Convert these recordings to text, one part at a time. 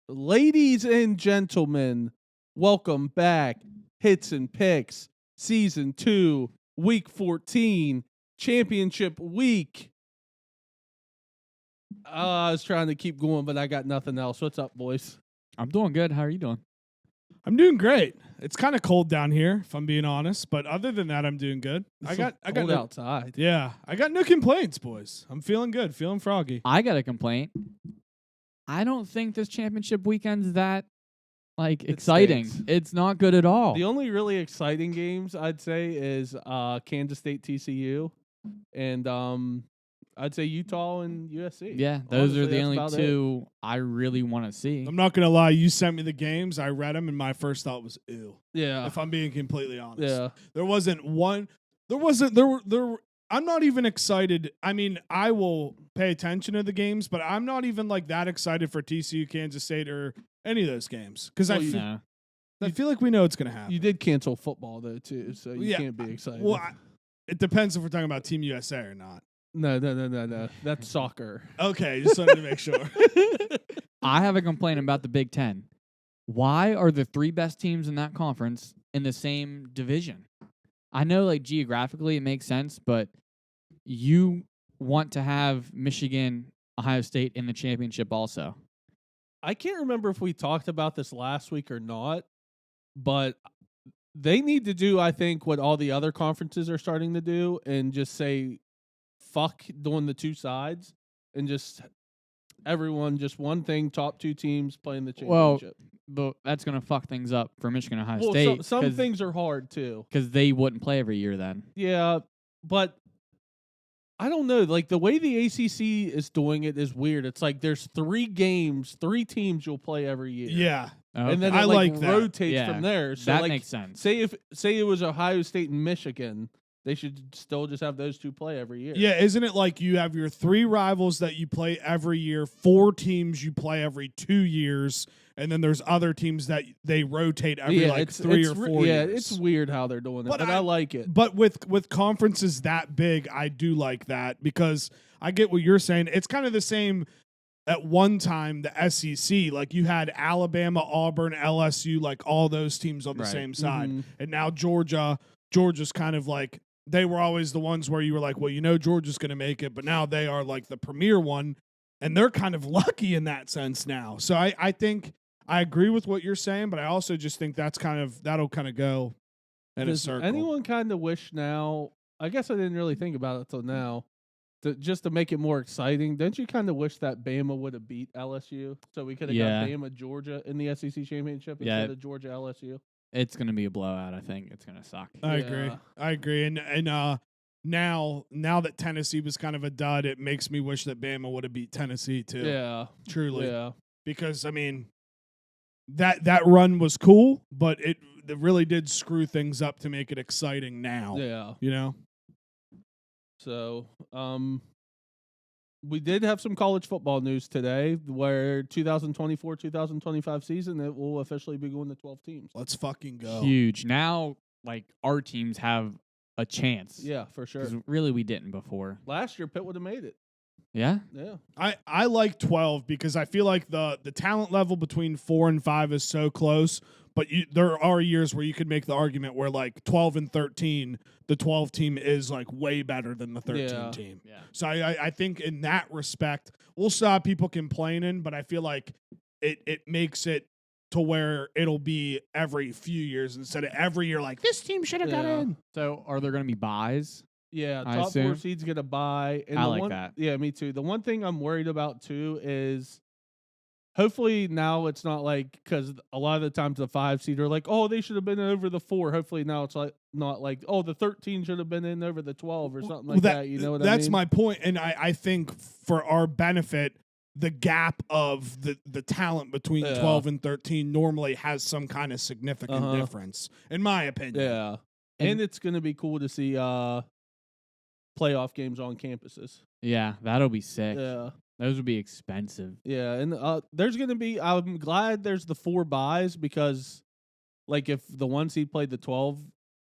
Ladies and gentlemen, welcome back. Hits and Picks, Season 2, Week 14, Championship Week. I was trying to keep going, but I got nothing else. What's up, boys? I'm doing good. How are you doing? I'm doing great. It's kind of cold down here, if I'm being honest. But other than that, I'm doing good. I got outside. Yeah, I got no complaints, boys. I'm feeling good, feeling froggy. I got a complaint. I don't think this championship weekend's that exciting. stinks. It's not good at all. The only really exciting games I'd say is Kansas State TCU and I'd say Utah and USC. Yeah, those Honestly, are the that's only about two I really want to see. I'm not gonna lie. You sent me the games. I read them, and my first thought was ew. Yeah. If I'm being completely honest. Yeah. There wasn't one. There wasn't. There were. I'm not even excited. I mean, I will pay attention to the games, but I'm not even like that excited for TCU, Kansas State, or any of those games because Well, I feel like we know it's gonna happen. You did cancel football though too, so you Yeah, can't be excited. Well, it depends if we're talking about Team USA or not. No. That's soccer. Okay, just wanted to make sure. I have a complaint about the Big Ten. Why are the three best teams in that conference in the same division? I know, geographically it makes sense, but you want to have Michigan, Ohio State in the championship also. I can't remember if we talked about this last week or not, but they need to do, I think, what all the other conferences are starting to do and just say, fuck doing the two sides and just everyone, just one thing, top two teams playing the championship. But that's going to fuck things up for Michigan, Ohio Well, State. some things are hard too. Because they wouldn't play every year then. Yeah, but I don't know. The way the ACC is doing it is weird. It's like there's 3 games, 3 teams you'll play every year. Yeah. Okay. And then it I like that. rotates from there. So that makes sense. Say it was Ohio State and Michigan, they should still just have those two play every year. Yeah, isn't it like you have your 3 rivals that you play every year, 4 teams you play every 2 years, and then there's other teams that they rotate every 3 or 4 years. Yeah, it's weird how they're doing it, but I like it. But with conferences that big, I do like that because I get what you're saying. It's kind of the same at one time, the SEC. Like you had Alabama, Auburn, LSU, like all those teams on the same side. Mm-hmm. And now Georgia's kind of like, they were always the ones where you were like, well, Georgia's going to make it, but now they are like the premier one, and they're kind of lucky in that sense now. So I think I agree with what you're saying, but I also just think that'll kind of go in a circle. Anyone kind of wish now, I guess I didn't really think about it till now, just to make it more exciting, don't you kind of wish that Bama would have beat LSU so we could have got Bama, Georgia in the SEC championship instead of Georgia, LSU? It's going to be a blowout, I think. It's going to suck. I agree. And now that Tennessee was kind of a dud, it makes me wish that Bama would have beat Tennessee too. Yeah. Truly. Yeah. Because I mean that run was cool, but it really did screw things up to make it exciting now. Yeah. So, we did have some college football news today where 2024-2025 season, it will officially be going to 12 teams. Let's fucking go. Huge. Now, our teams have a chance. Yeah, for sure. 'Cause really, we didn't before. Last year, Pitt would have made it. Yeah? Yeah. I like 12 because I feel like the talent level between 4 and 5 is so close, but there are years where you could make the argument where 12 and 13, the 12 team is way better than the 13 team. Yeah. So I think in that respect, we'll stop people complaining, but I feel like it makes it to where it'll be every few years instead of every year this team should have got in. So are there going to be buys? Yeah, I top 4 assume. seeds get a bye. And I like that. Yeah, me too. The one thing I'm worried about too is hopefully now it's not because a lot of the times the 5 seed are oh, they should have been over the 4. Hopefully now it's not oh, the 13 should have been in over the 12 or something like that. You know what I mean? That's my point. And I think for our benefit, the gap of the talent between 12 and 13 normally has some kind of significant difference, in my opinion. Yeah. And it's going to be cool to see playoff games on campuses. Yeah, that'll be sick. Yeah. Those would be expensive. Yeah, and there's going to be, I'm glad there's the 4 buys because, if the 1 seed played the 12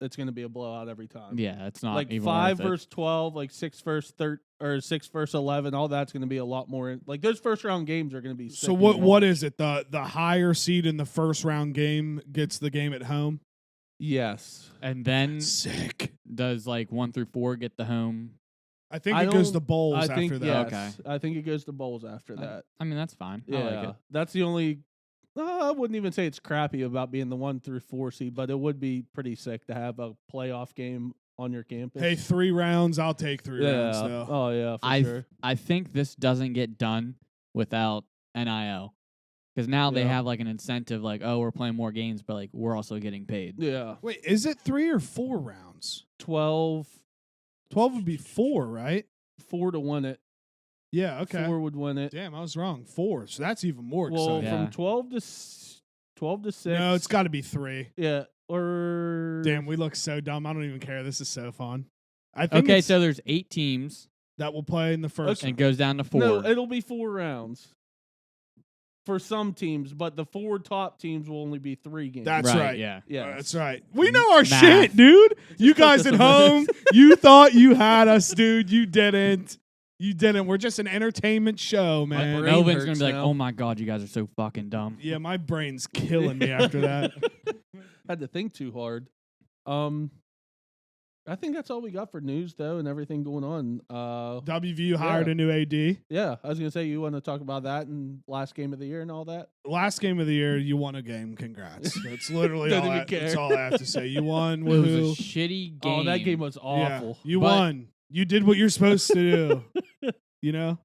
it's going to be a blowout every time. Yeah, it's not like even 5 worth it. versus 12, like 6 versus 13, or 6 versus 11. All that's going to be a lot more. Like those first round games are going to be. So what is it? The higher seed in the first round game gets the game at home. Yes, And then Sick. does like 1 through 4 get the home? I think it goes to bowls I think, after that. yes, Okay. I think it goes to bowls after that. I mean, that's fine. Yeah, I like it. that's the only. I wouldn't even say it's crappy about being the 1 through 4 seed, but it would be pretty sick to have a playoff game on your campus. Hey, 3 rounds. I'll take 3 rounds though. Oh yeah, for sure. I think this doesn't get done without NIL. Because now they Yeah. have like an incentive, like, oh, we're playing more games, but like we're also getting paid. Yeah, Wait, is it 3 or 4 rounds? 12, 12 would be 4, right? 4 to win it. Yeah. Okay. 4 would win it. Damn, I was wrong. 4. So that's even more Well, exciting. Yeah. from 12 to 6. No, it's got to be 3. Yeah, or Damn, we look so dumb. I don't even care. This is so fun. I think Okay, it's- so there's 8 teams that will play in the first. and it goes down to 4. No, it'll be 4 rounds for some teams, but the 4 top teams will only be 3 games. That's right. Yeah. yeah, That's right. We know our Math. shit, dude. You just took guys us at a home, minute. you thought you had us, dude. You didn't. You didn't. We're just an entertainment show, man. brain Melvin's going hurts to be like, now. oh my God, you guys are so fucking dumb. Yeah, my brain's killing me after that. Had to think too hard. I think that's all we got for news though, and everything going on. WVU hired Yeah. a new AD. Yeah, I was gonna say you want to talk about that and last game of the year and all that. Last game of the year, you won a game. Congrats. That's literally Don't all even I, care. that's all I have to say. You won. It was a Woohoo. shitty game. Oh, that game was Yeah, awful. you But- won. You did what you're supposed to do. You know?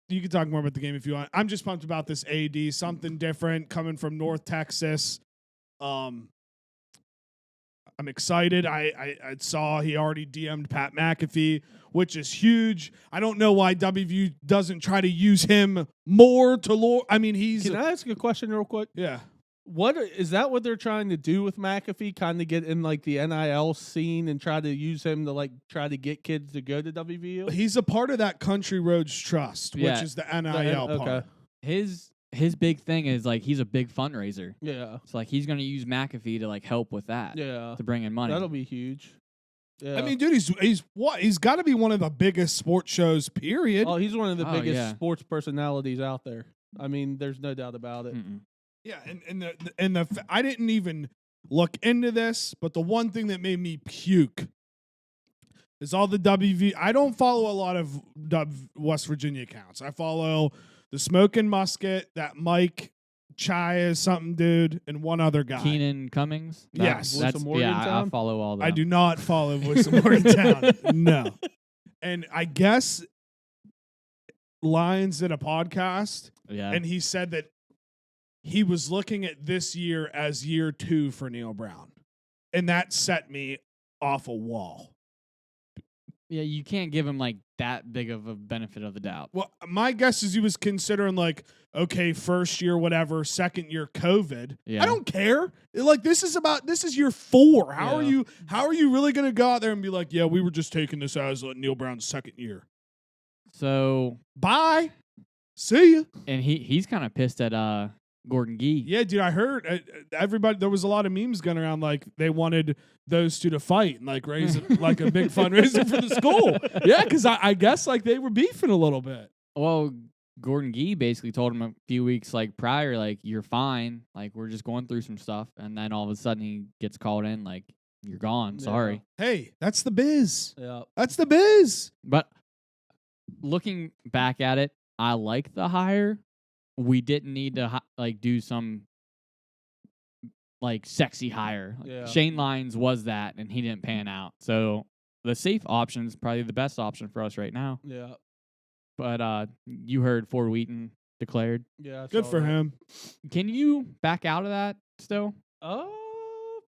You can talk more about the game if you want. I'm just pumped about this AD. Something different coming from North Texas. I'm excited. I saw he already DM'd Pat McAfee, which is huge. I don't know why WVU doesn't try to use him more to lure. I mean, he's Can I ask a question real quick? yeah. What is that? What they're trying to do with McAfee? Kind of get in like the NIL scene and try to use him to like try to get kids to go to WVU. He's a part of that Country Roads Trust, Yeah. which is the NIL part. Okay. His big thing is like he's a big fundraiser. Yeah. So like he's going to use McAfee to like help with that. Yeah. To bring in money. That'll be huge. Yeah. I mean, dude, he's what? He's got to be one of the biggest sports shows. Period. oh, he's one of the Oh, biggest yeah. sports personalities out there. I mean, there's no doubt about it. Mm-mm. Yeah, and I didn't even look into this, but the one thing that made me puke is all the WV. I don't follow a lot of West Virginia accounts. I follow the Smoking Musket, that Mike Chai is something dude, and one other guy. Keenan Cummings. Yes. Voice That's of yeah. I Morgantown? follow all that. I do not follow Voice of Morgantown. No, and I guess Lyons did a podcast. Yeah. And he said that he was looking at this year as year 2 for Neil Brown. And that set me off a wall. Yeah, you can't give him like that big of a benefit of the doubt. Well, my guess is he was considering like, okay, first year, whatever, second year COVID. Yeah. I don't care. Like this is year 4. How Yeah. are you really gonna go out there and be like, yeah, we were just taking this as Neil Brown's second year. So Bye. See ya. and he's kind of pissed at Gordon Gee. Yeah, dude, I heard everybody. There was a lot of memes going around like they wanted those two to fight and like raise like a big fundraiser for the school. Yeah, because I guess like they were beefing a little bit. Well, Gordon Gee basically told him a few weeks like prior, like you're fine, like we're just going through some stuff, and then all of a sudden he gets called in, like you're gone. Sorry, Hey, that's the biz. Yeah. That's the biz. but looking back at it, I like the hire. We didn't need to like do some like sexy hire. Like, Yeah. Shane Lyons was that, and he didn't pan out. So the safe option is probably the best option for us right now. Yeah. But you heard Ford Wheaton declared. Yeah. I Good saw for that. him. Can you back out of that still? Oh,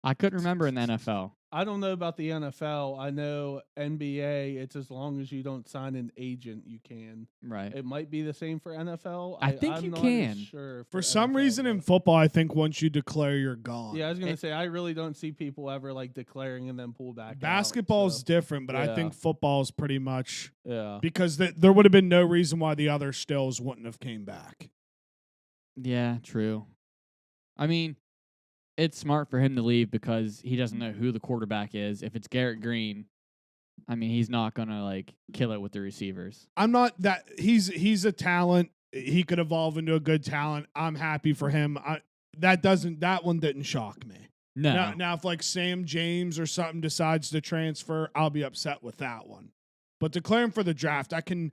I couldn't remember in the NFL. I don't know about the NFL. I know NBA, it's as long as you don't sign an agent, you can. Right. It might be the same for NFL. I think I'm you not as can. Sure For some NFL, reason in but- football, I think once you declare, you're gone. Yeah, I was gonna say I really don't see people ever like declaring and then pull back. Basketball's out, different, but I Yeah. think football's pretty much so, yeah. because there would have been no reason why the other stills wouldn't have came back. Yeah, true. I mean, it's smart for him to leave because he doesn't know who the quarterback is. If it's Garrett Green, I mean, he's not gonna like kill it with the receivers. I'm not that he's a talent. He could evolve into a good talent. I'm happy for him. That one didn't shock me. No, Now if like Sam James or something decides to transfer, I'll be upset with that one. But declaring for the draft, I can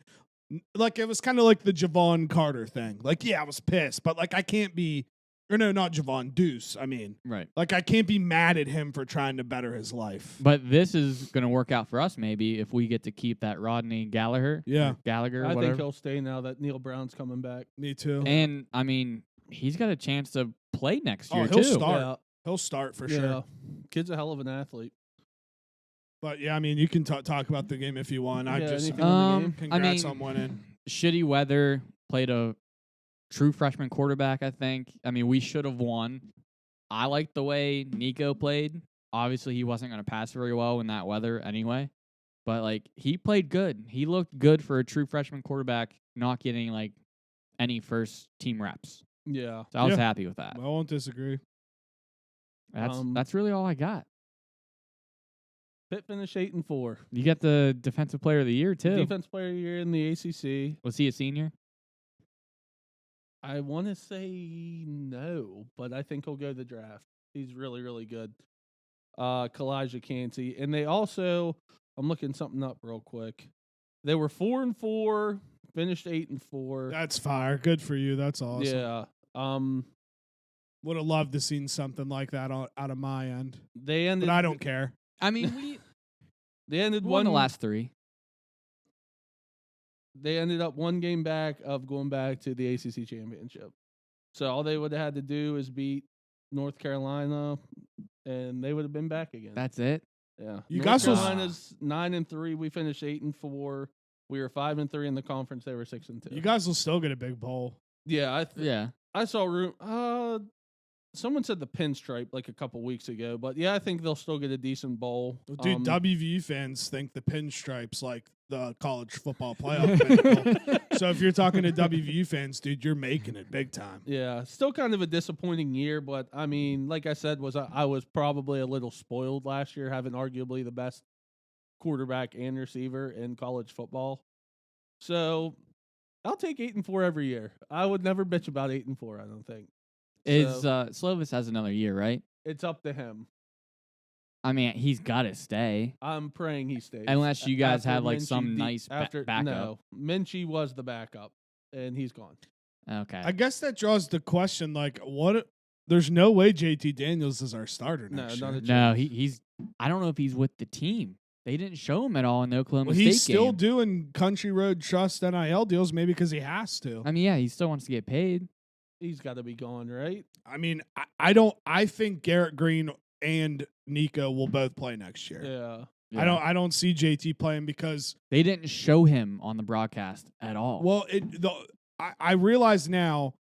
like it was kind of like the Javon Carter thing. Like, yeah, I was pissed, but like I can't be or no, not Javon Deuce. I mean, right. like I can't be mad at him for trying to better his life. But this is going to work out for us maybe if we get to keep that Rodney Gallagher. Yeah. Or Gallagher. I whatever. think he'll stay now that Neil Brown's coming back. Me too. And I mean, he's got a chance to play next year he'll too. start. Yeah. He'll start for Yeah. sure. Kid's a hell of an athlete. But yeah, I mean, you can talk about the game if you want. I Yeah, just anything on the game? congrats on winning. Shitty weather, played a true freshman quarterback, I think. I mean, we should have won. I liked the way Nico played. Obviously, he wasn't going to pass very well in that weather anyway. But, like, he played good. He looked good for a true freshman quarterback not getting, like, any first team reps. Yeah. So I was Yeah. happy with that. I won't disagree. That's really all I got. Pitt finished 8-4. You get the defensive player of the year, too. Defense player of the year in the ACC. Was he a senior? I want to say no, but I think he'll go to the draft. He's really, really good. Kalijah Cansey. And they also, I'm looking something up real quick. They were 4-4, finished 8-4. That's fire. Good for you. That's awesome. Yeah. Would have loved to seen something like that out of my end. They ended. But I don't care. I mean, They ended we won the last three. They ended up one game back of going back to the ACC championship. So all they would have had to do is beat North Carolina, and they would have been back again. That's it. Yeah. You North guys was- Carolina's 9-3. We finished 8-4. We were 5-3 in the conference. They were 6-2. You guys will still get a big bowl. Yeah. Yeah. I saw room. Someone said the pinstripe like a couple weeks ago, but yeah, I think they'll still get a decent bowl. Dude, WVU fans think the pinstripes like the college football playoff pinnacle. So if you're talking to WVU fans, dude, you're making it big time. Yeah, still kind of a disappointing year, but I mean, like I said, I was probably a little spoiled last year, having arguably the best quarterback and receiver in college football. So I'll take 8-4 every year. I would never bitch about 8-4. I don't think. Slovis has another year, right? It's up to him. I mean, he's got to stay. I'm praying he stays. Unless you guys After have, like, Minchie some nice backup. No, Minchie was the backup, and he's gone. Okay. I guess that draws the question, like, what? There's no way JT Daniels is our starter next not year. a No, chance. he's. I don't know if he's with the team. They didn't show him at all in the Oklahoma Well, State he's still game. doing Country Road Trust NIL deals, maybe because he has to. I mean, yeah, he still wants to get paid. He's got to be gone, right? I mean, I don't. I think Garrett Green and Nico will both play next year. Yeah. I don't see JT playing because They didn't show him on the broadcast at all. well, I realize now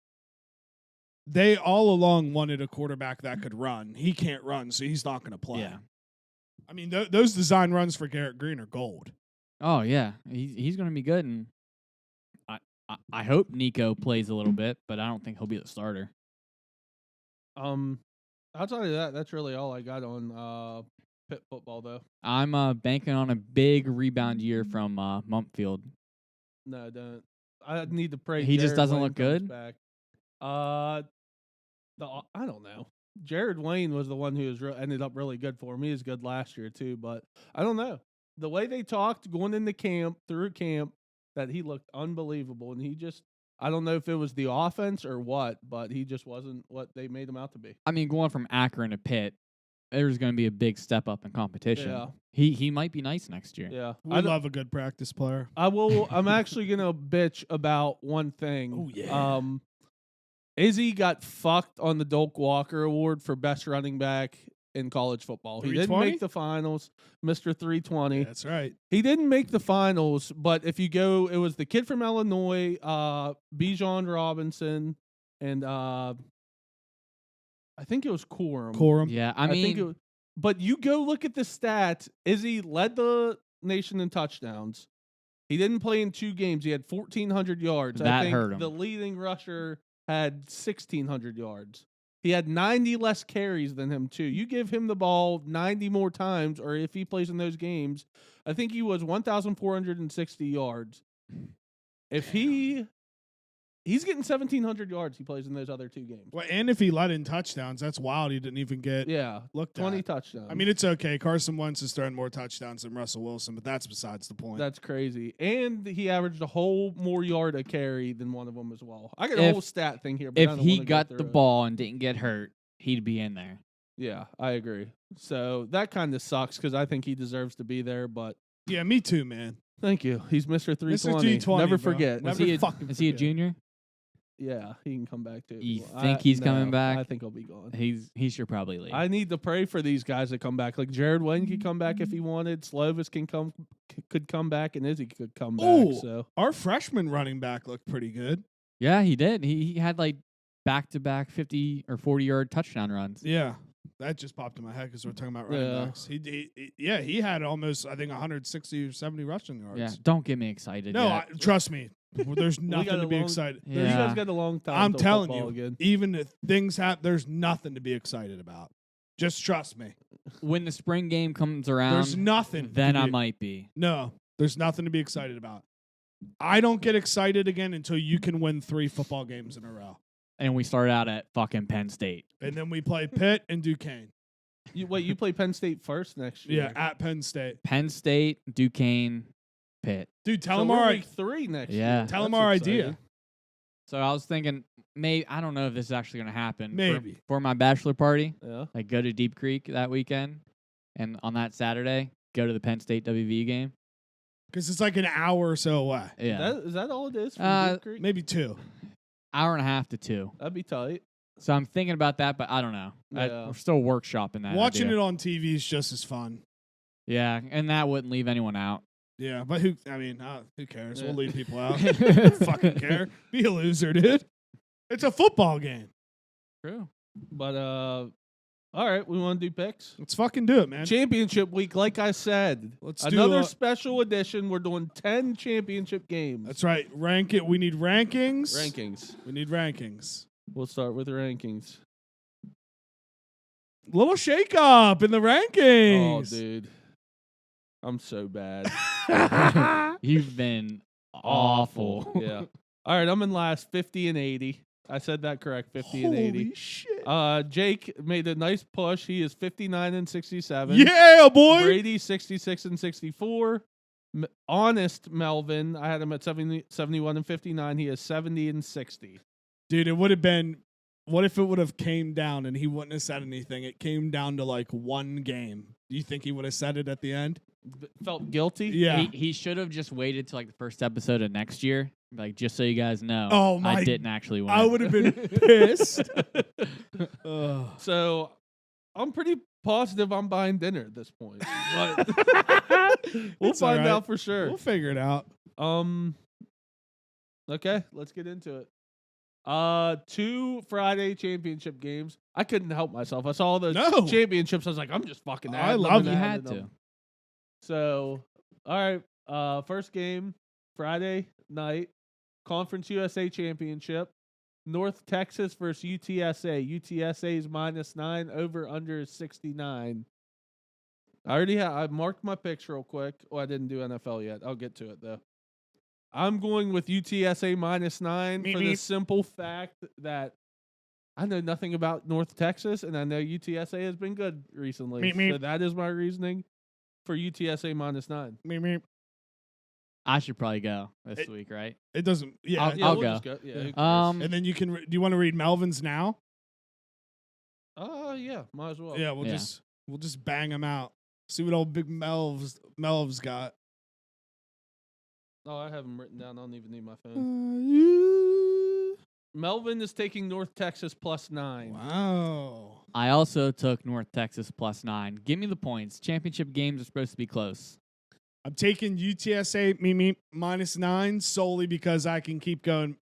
they all along wanted a quarterback that could run. He can't run, so he's not going to play. Yeah. I mean, those design runs for Garrett Green are gold. Oh yeah, he's going to be good, and I hope Nico plays a little bit, but I don't think he'll be the starter. Outside of that, that's really all I got on Pitt football, though. I'm banking on a big rebound year from Mumpfield. No, I don't. I need to pray. He just Jared doesn't Wayne look comes good? Back. I don't know. Jared Wayne was the one who ended up really good for him. He was good last year too, but I don't know. The way they talked going into camp, through camp, that he looked unbelievable, and he just. I don't know if it was the offense or what, but he just wasn't what they made him out to be. I mean, going from Akron to Pitt, there's going to be a big step up in competition. Yeah. He might be nice next year. Yeah. We love a good practice player. I'm actually gonna bitch about one thing. Oh, yeah. Izzy got fucked on the Doak Walker Award for best running back in college football. He didn't 320? make the finals, Mr. 320. Yeah, that's right. He didn't make the finals, but if you go, it was the kid from Illinois, Bijan Robinson, and I think it was Corum. Corum. Yeah, I mean, think it was, but you go look at the stats. Izzy led the nation in touchdowns. He didn't play in 2 games. He had 1,400 yards. I That think hurt him. the leading rusher had 1,600 yards. He had 90 less carries than him, too. You give him the ball 90 more times, or if he plays in those games, I think he was 1,460 yards. If he's getting 1,700 yards, he plays in those other 2 games. Well, and if he let in touchdowns, that's wild. He didn't even get looked 20 at. touchdowns. I mean, it's okay. Carson Wentz is throwing more touchdowns than Russell Wilson, but that's besides the point. That's crazy. And he averaged a whole more yard a carry than one of them as well. I got a whole stat thing here. But If he got the ball and didn't get hurt, he'd be in there. Yeah, I agree. So that kind of sucks because I think he deserves to be there. But yeah, me too, man. Thank you. He's Mr. 320. Mr. 320, Never bro. forget. Never Is he a junior? Yeah, he can come back too. You think he's coming back? I think he'll be gone. He should probably leave. I need to pray for these guys to come back. Like Jared Wayne could come back if he wanted. Slovis could come back, and Izzy could come back. Ooh, So our freshman running back looked pretty good. Yeah, he did. He had like back-to-back 50 or 40-yard touchdown runs. Yeah, that just popped in my head because we're talking about running backs. He had almost, I think, 160 or 70 rushing yards. Yeah, don't get me excited. No, trust me. There's nothing to be excited. You guys got a long time. I'm till telling football you, again. even if things happen, there's nothing to be excited about. Just trust me. When the spring game comes around, There's nothing. then I might be. No, there's nothing to be excited about. I don't get excited again until you can win 3 football games in a row. And we start out at fucking Penn State. And then we play Pitt and Duquesne. You play Penn State first next year? Yeah, at Penn State. Penn State, Duquesne, Pitt. Dude, tell So them we're our week 3 next Yeah. year. Tell them That's our exciting. idea. So I was thinking, I don't know if this is actually going to happen. Maybe. For my bachelor party, Yeah. like go to Deep Creek that weekend, and on that Saturday, go to the Penn State WV game. Because it's like an hour or so away. Yeah. Is that all it is? From Deep Creek? Maybe 2. Hour and a half to 2. That'd be tight. So I'm thinking about that, but I don't know. Yeah. We're still workshopping that. Watching idea. it on TV is just as fun. Yeah, and that wouldn't leave anyone out. Yeah, but who cares? Yeah. We'll leave people out. Fucking care. Be a loser, dude. It's a football game. True. But all right, we want to do picks. Let's fucking do it, man. Championship week, like I said. Let's do another special edition. We're doing 10 championship games. That's right. Rank it. We need rankings. Rankings. We need rankings. We'll start with rankings. Little shake up in the Oh, rankings. dude. I'm so bad. You've been awful. Yeah. All right, I'm in last 50 and 80. I said that correct, 50 and 80. Holy shit. Jake made a nice push. He is 59 and 67. Yeah, boy. Brady 66 and 64. Honest Melvin, I had him at 71 and 59. He is 70 and 60. Dude, it would have been, what if it would have came down and he wouldn't have said anything? It came down to like one game. Do you think he would have said it at the end? Felt guilty? Yeah. He should have just waited till like the first episode of next year. Like, just so you guys know, Oh, I my- didn't actually win. I would have been pissed. Ugh. So I'm pretty positive I'm buying dinner at this point. But we'll It's all find right. out for sure. We'll figure it out. Okay, let's get into it. 2 Friday championship games. I couldn't help myself. I saw those No. championships. I was like, I'm just fucking I ad-libbing love You it. had them. to. So, all right. First game, Friday night, Conference USA Championship. North Texas versus UTSA. UTSA is -9. Over under is 69. I marked my picks real quick. Oh, I didn't do NFL yet. I'll get to it though. I'm going with UTSA -9 Meep, for the meep. simple fact that I know nothing about North Texas, and I know UTSA has been good recently. Meep, meep. So that is my reasoning for UTSA -9. Meep, meep. I should probably go this It- week, right? It doesn't. Yeah. I'll we'll go. just go. Yeah, who cares? And then you can. Do you want to read Melvin's now? Yeah, might as well. Yeah. We'll just bang them out. See what old big Melv's got. Oh, I have them written down. I don't even need my phone. Melvin is taking North Texas +9. Wow. I also took North Texas +9. Give me the points. Championship games are supposed to be close. I'm taking UTSA -9 solely because I can keep going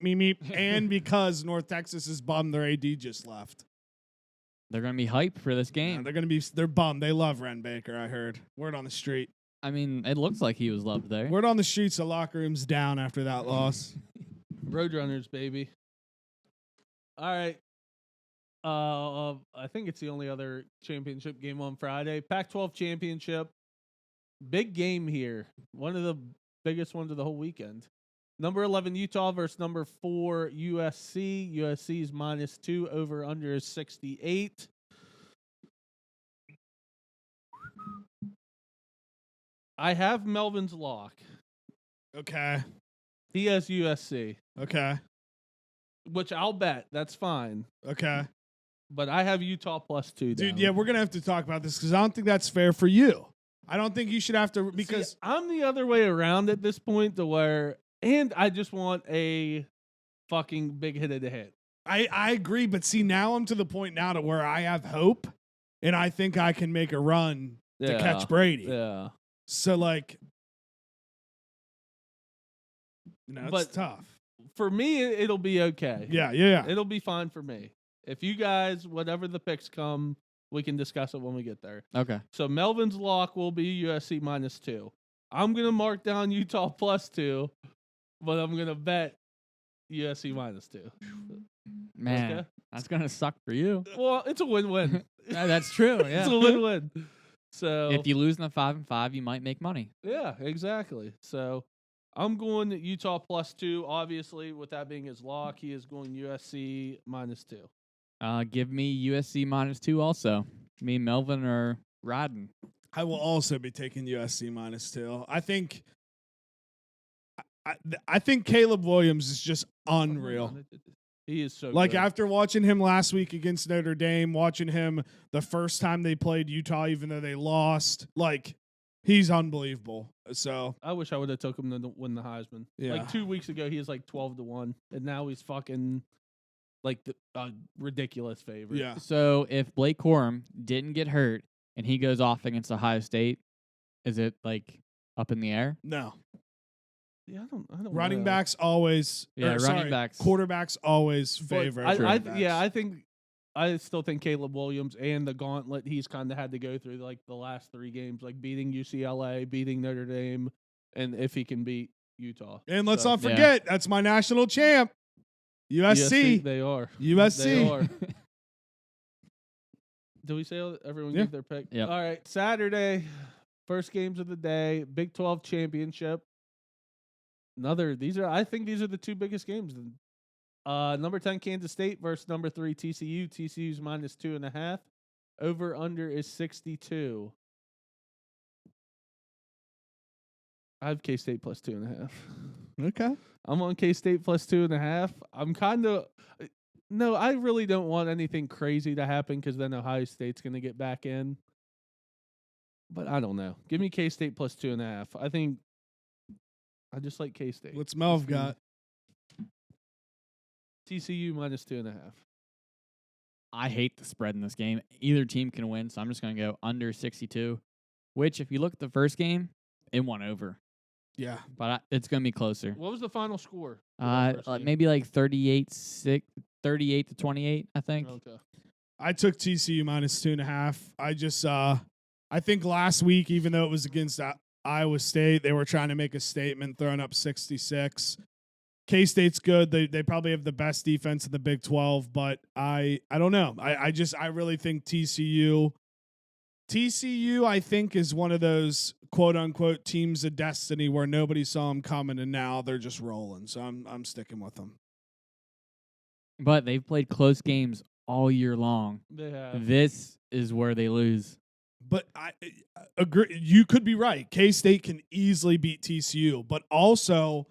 and because North Texas is bummed their AD just left. They're going to be hyped for this Yeah, game. they're bummed. They love Ren Baker, I heard. Word on the street. I mean, it looks like he was loved there. Word on the streets, the locker room's down after that loss. Roadrunners, baby. All right. I think it's the only other championship game on Friday. Pac-12 championship. Big game here. One of the biggest ones of the whole weekend. Number 11 Utah versus number 4 USC. USC is -2. Over under is 68. I have Melvin's lock. Okay. He has USC, Okay. which I'll bet. That's fine. Okay. But I have Utah +2. Dude, down. yeah, we're going to have to talk about this because I don't think that's fair for you. I don't think you should have to because See, I'm the other way around at this point to where, and I just want a fucking big hit to hit. I agree, but see, now I'm to the point now to where I have hope and I think I can make a run to catch Brady. Yeah. So, like, it's But- tough. For me, it'll be okay. Yeah. It'll be fine for me. If you guys, whatever the picks come, we can discuss it when we get there. Okay. So Melvin's lock will be USC -2. I'm going to mark down Utah +2, but I'm going to bet USC -2. Man, Okay. that's going to suck for you. Well, it's a win-win. Yeah, that's true. It's Yeah. a win-win. So If you lose in the 5 and 5, you might make money. yeah, exactly. So I'm going Utah +2. Obviously, with that being his lock, he is going USC -2. Give me USC -2 also. Me and Melvin are riding. I will also be taking USC -2. I think I think Caleb Williams is just unreal. He is so Like good. after watching him last week against Notre Dame, watching him the first time they played Utah, even though they lost, like he's unbelievable. So I wish I would have took him to win the Heisman. Yeah. Like 2 weeks ago, he was like 12-1, and now he's fucking like the ridiculous favorite. yeah, So if Blake Corum didn't get hurt and he goes off against Ohio State, is it like up in the air? no Yeah, I don't running know. backs always. Yeah, running sorry, backs. quarterbacks always But favor. I still think Caleb Williams and the gauntlet he's kind of had to go through like the last 3 games, like beating UCLA, beating Notre Dame, and if he can beat Utah. And let's So, not forget, that's my national champ, USC. they are. USC. They are. Do we say everyone Yeah. give their pick? Yep. All right, Saturday, first games of the day, Big 12 championship. I think these are the 2 biggest games. Number 10 Kansas State versus number 3 TCU. TCU's -2.5. Over under is 62. I have K-State +2.5. Okay. I'm on K-State +2.5. I'm kind of no, I really don't want anything crazy to happen because then Ohio State's going to get back in. But I don't know. Give me K-State +2.5. I think I just like K-State. What's Melv got? TCU -2.5. I hate the spread in this game. Either team can win, so I'm just going to go under 62, which if you look at the first game, it won over. Yeah. But it's going to be closer. What was the final score? for that first game? Maybe like 38-28, I think. Okay. I took TCU -2.5. I just I think last week, even though it was against Iowa State, they were trying to make a statement, throwing up 66. K-State's good. They probably have the best defense in the Big 12, but I don't know. I really think TCU I think is one of those quote unquote teams of destiny where nobody saw them coming and now they're just rolling. So I'm sticking with them. But they've played close games all year long. They have. This is where they lose. But I agree. You could be right. K-State can easily beat TCU, but also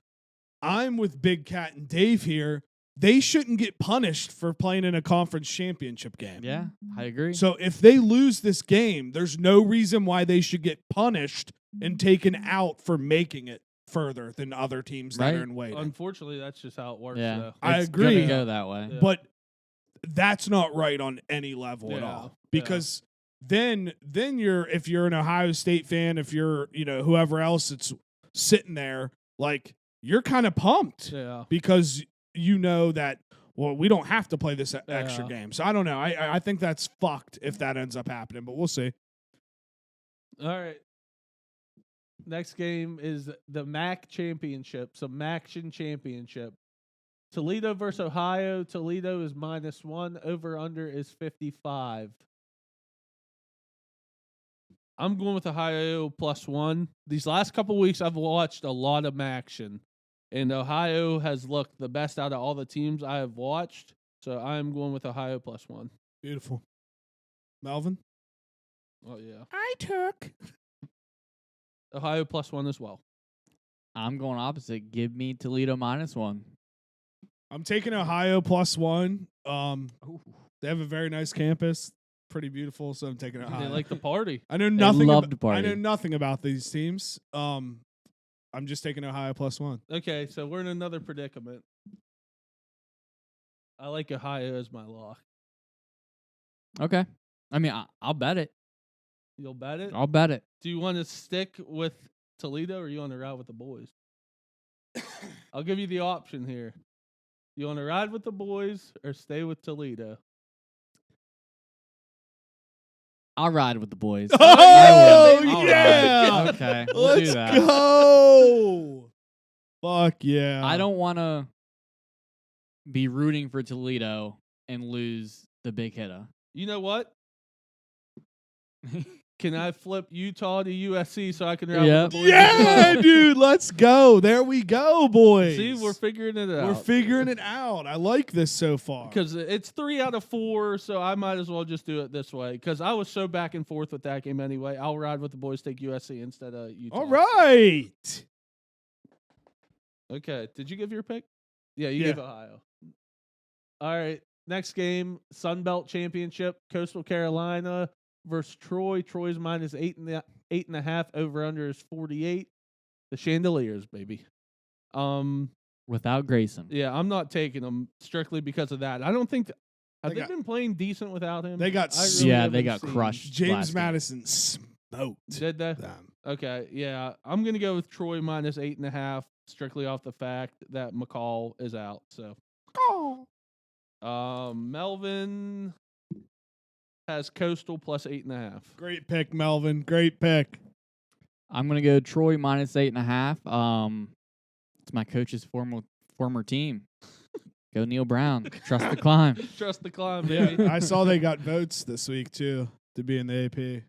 I'm with Big Cat and Dave here. They shouldn't get punished for playing in a conference championship game. Yeah, I agree. So if they lose this game, there's no reason why they should get punished and taken out for making it further than other teams that Right. are in waiting. Unfortunately, that's just how it works. yeah, Though. I it's agree. gonna go that way. Yeah. But that's not right on any level at Yeah, all. yeah. Because then if you're an Ohio State fan, if you're, whoever else that's sitting there, like you're kind of pumped Yeah. because you know that, well, we don't have to play this extra Yeah. game. So I don't know. I think that's fucked if that ends up happening, but we'll see. All right. Next game is the MAC championship. So MACtion championship. Toledo versus Ohio. Toledo is -1. Over/under is 55. I'm going with Ohio +1. These last couple weeks, I've watched a lot of action, and Ohio has looked the best out of all the teams I have watched. So I'm going with Ohio +1. Beautiful. Melvin? Oh yeah, I took. Ohio +1 as well. I'm going opposite. Give me Toledo -1. I'm taking Ohio +1. They have a very nice campus. Pretty beautiful, so I'm taking Ohio. They like the party. I know nothing. love to party. I know nothing about these teams. I'm just taking Ohio +1. Okay, so we're in another predicament. I like Ohio as my lock. Okay. I mean, I'll bet it. You'll bet it? I'll bet it. Do you want to stick with Toledo or you want to ride with the boys? I'll give you the option here. You want to ride with the boys or stay with Toledo? I'll ride with the boys. Oh, I will. I'll yeah. ride. Okay. We'll Let's do that. go. Fuck yeah. I don't want to be rooting for Toledo and lose the big hitter. You know what? Can I flip Utah to USC so I can ride Yep. with the boys? Yeah, dude. Let's go. There we go, boys. See, we're figuring it out. We're figuring it out. I like this so far. Because it's 3 out of 4, so I might as well just do it this way. Because I was so back and forth with that game anyway. I'll ride with the boys, take USC instead of Utah. All right. Okay. Did you give your pick? Yeah, you Yeah. gave Ohio. All right. Next game, Sun Belt Championship, Coastal Carolina versus Troy. Troy's -8.5. Over/under is 48. The Chandeliers, baby. Without Grayson. Yeah, I'm not taking them strictly because of that. I don't think have They they got- been playing decent without him. They got I Yeah, they haven't got seen. crushed. James last game. Madison smoked Did they? them. Okay, yeah, I'm gonna go with Troy -8.5, strictly off the fact that McCall is out. So, Melvin has Coastal +8.5. Great pick, Melvin. Great pick. I'm gonna go Troy -8.5. It's my coach's former team. Go Neil Brown. Trust the climb. Trust the climb, baby. I saw they got votes this week too to be in the AP.